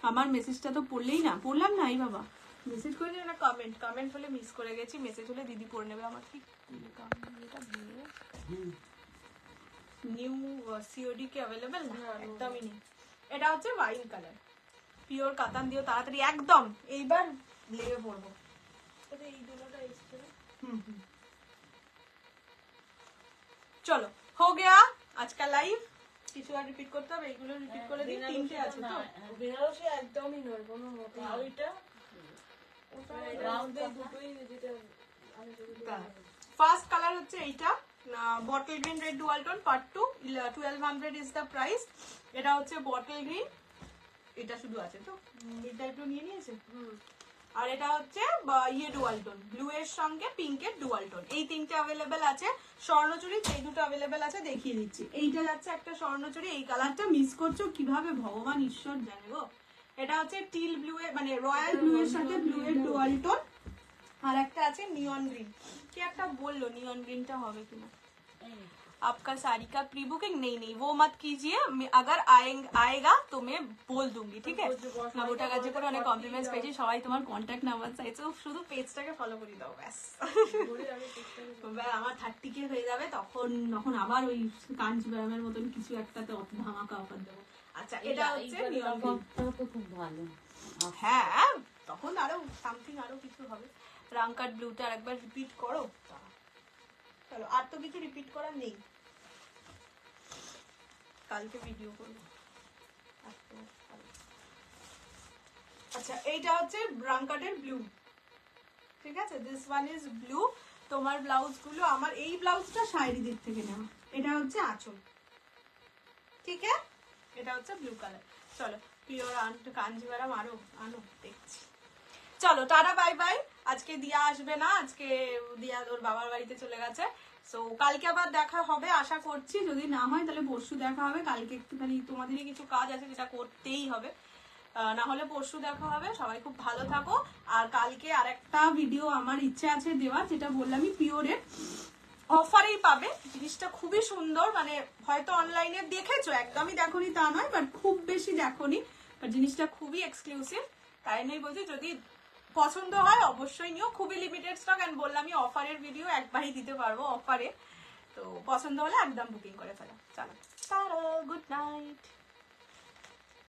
আমার মেসেজটা তো পড়লেই না, পড়লাম না। এই বাবা মেসেজ করে দিও না, কমেন্ট হলে মিস করে গেছি, মেসেজ হলে দিদি পড়ে নেবে। আমার কি নিউ সিওডি কি অ্যাভেলেবল না? একদমই নেই। এটা হচ্ছে ওয়াইন কালার, পিওর কাতান দিও তাড়াতাড়ি একদম, এইবার লেগে পড়বো। চলো হো গিয়া আজকা লাইভ। কিছু আর রিপিট করতে হবে? এইগুলো রিপিট করে দিই, তিনটে আছে তো। বেনারসি একদমই নয় কোনো মতে। আর ওইটা রাউন্ডে দুটোই যেটা ফার্স্ট কালার হচ্ছে এইটা, bottle green red dual tone, part 2, 1200 is the price. এটা হচ্ছে বটল গ্রিন, এটা শুধু আছে তো, এটা একটু নিয়ে নিয়েছে। আর এটা হচ্ছে ইয়ে ডুয়াল টোন, ব্লু এর সঙ্গে পিঙ্কের ডুয়াল টোন, এই তিনটে অ্যাভেলেবেল আছে। স্বর্ণচুরি এই দুটো অ্যাভেলেবেল আছে, দেখিয়ে দিচ্ছি। এইটা যাচ্ছে একটা স্বর্ণচুরি, এই কালারটা মিস করছো কিভাবে ভগবান ঈশ্বর জানে গো। এটা হচ্ছে টিল ব্লু এর মানে রয়্যাল ব্লু এর সাথে ব্লু এর ডুয়াল টোন। আর একটা আছে নিয়ন গ্রিন, কি একটা বললো নিয়ন গ্রিনটা হবে কিনা। आपका साड़ी का प्री बुकिंग नहीं वो मत कीजिए, अगर आएगा तो मैं बोल दूंगी। ठीक है, গোটা কাজে করে অনেক কমপ্লিমেন্টস পেয়েছি, সবাই তোমার কন্ট্যাক্ট নাম্বার চাইছো, শুধু পেজটাকে ফলো করে দাও ব্যাস। আমার 30K হয়ে যাবে, তখন আবার ওই কাঞ্জিভারামের মতন কিছু একটাতে ধামাকা অফার দেবো। আচ্ছা, এটা হচ্ছে নিয়ন গ্রিন, তো খুব ভালো। হ্যাঁ তখন আরো সামথিং আরো কিছু হবে। রাংকাট ব্লুটা আরেকবার রিপিট করো। চলো, আর তো কিছু রিপিট করার নেই, কালকে ভিডিও করবো। আচ্ছা, এইটা হচ্ছে রাংকাটের ব্লু। ঠিক আছে, দিস ওয়ান ইজ ব্লু। তোমার ব্লাউজ গুলো, আমার এই ব্লাউজটা শাড়ি দিক থেকে নেওয়া, এটা হচ্ছে আঁচল। ঠিক আছে, এটা হচ্ছে ব্লু কালার। চলো পিওর কাঞ্জিভারাম আরো আনো, দেখছি। চলো টাটা বাই বাই। আজকে দিয়া আসবে না, আজকে দিয়া ওর বাবার বাড়িতে চলে গেছে। সো কালকে আবার দেখা হবে আশা করছি, যদি না হয় তাহলে পরশু দেখা হবে। কালকে একটুখানি তোমাদেরই কিছু কাজ আছে যেটা করতেই হবে, না হলে পরশু দেখা হবে। সবাই খুব ভালো থাকো। আর কালকে আরেকটা ভিডিও আমার ইচ্ছে আছে দেওয়ার, যেটা বললামই পিওরের অফারেই পাবে। জিনিসটা খুবই সুন্দর, মানে হয়তো অনলাইনে দেখেছো, একদমই দেখোনি তা নয়, বাট খুব বেশি দেখোনি, বাট জিনিসটা খুবই এক্সক্লুসিভ। তাই নিয়ে বলছি, যদি পছন্দ হয় অবশ্যই নিও, খুবই লিমিটেড স্টক। এন্ড বললামই অফারের ভিডিও একবারই দিতে পারবো অফারে, তো পছন্দ হলে একদম বুকিং করে ফেলো। চলো, গুড নাইট।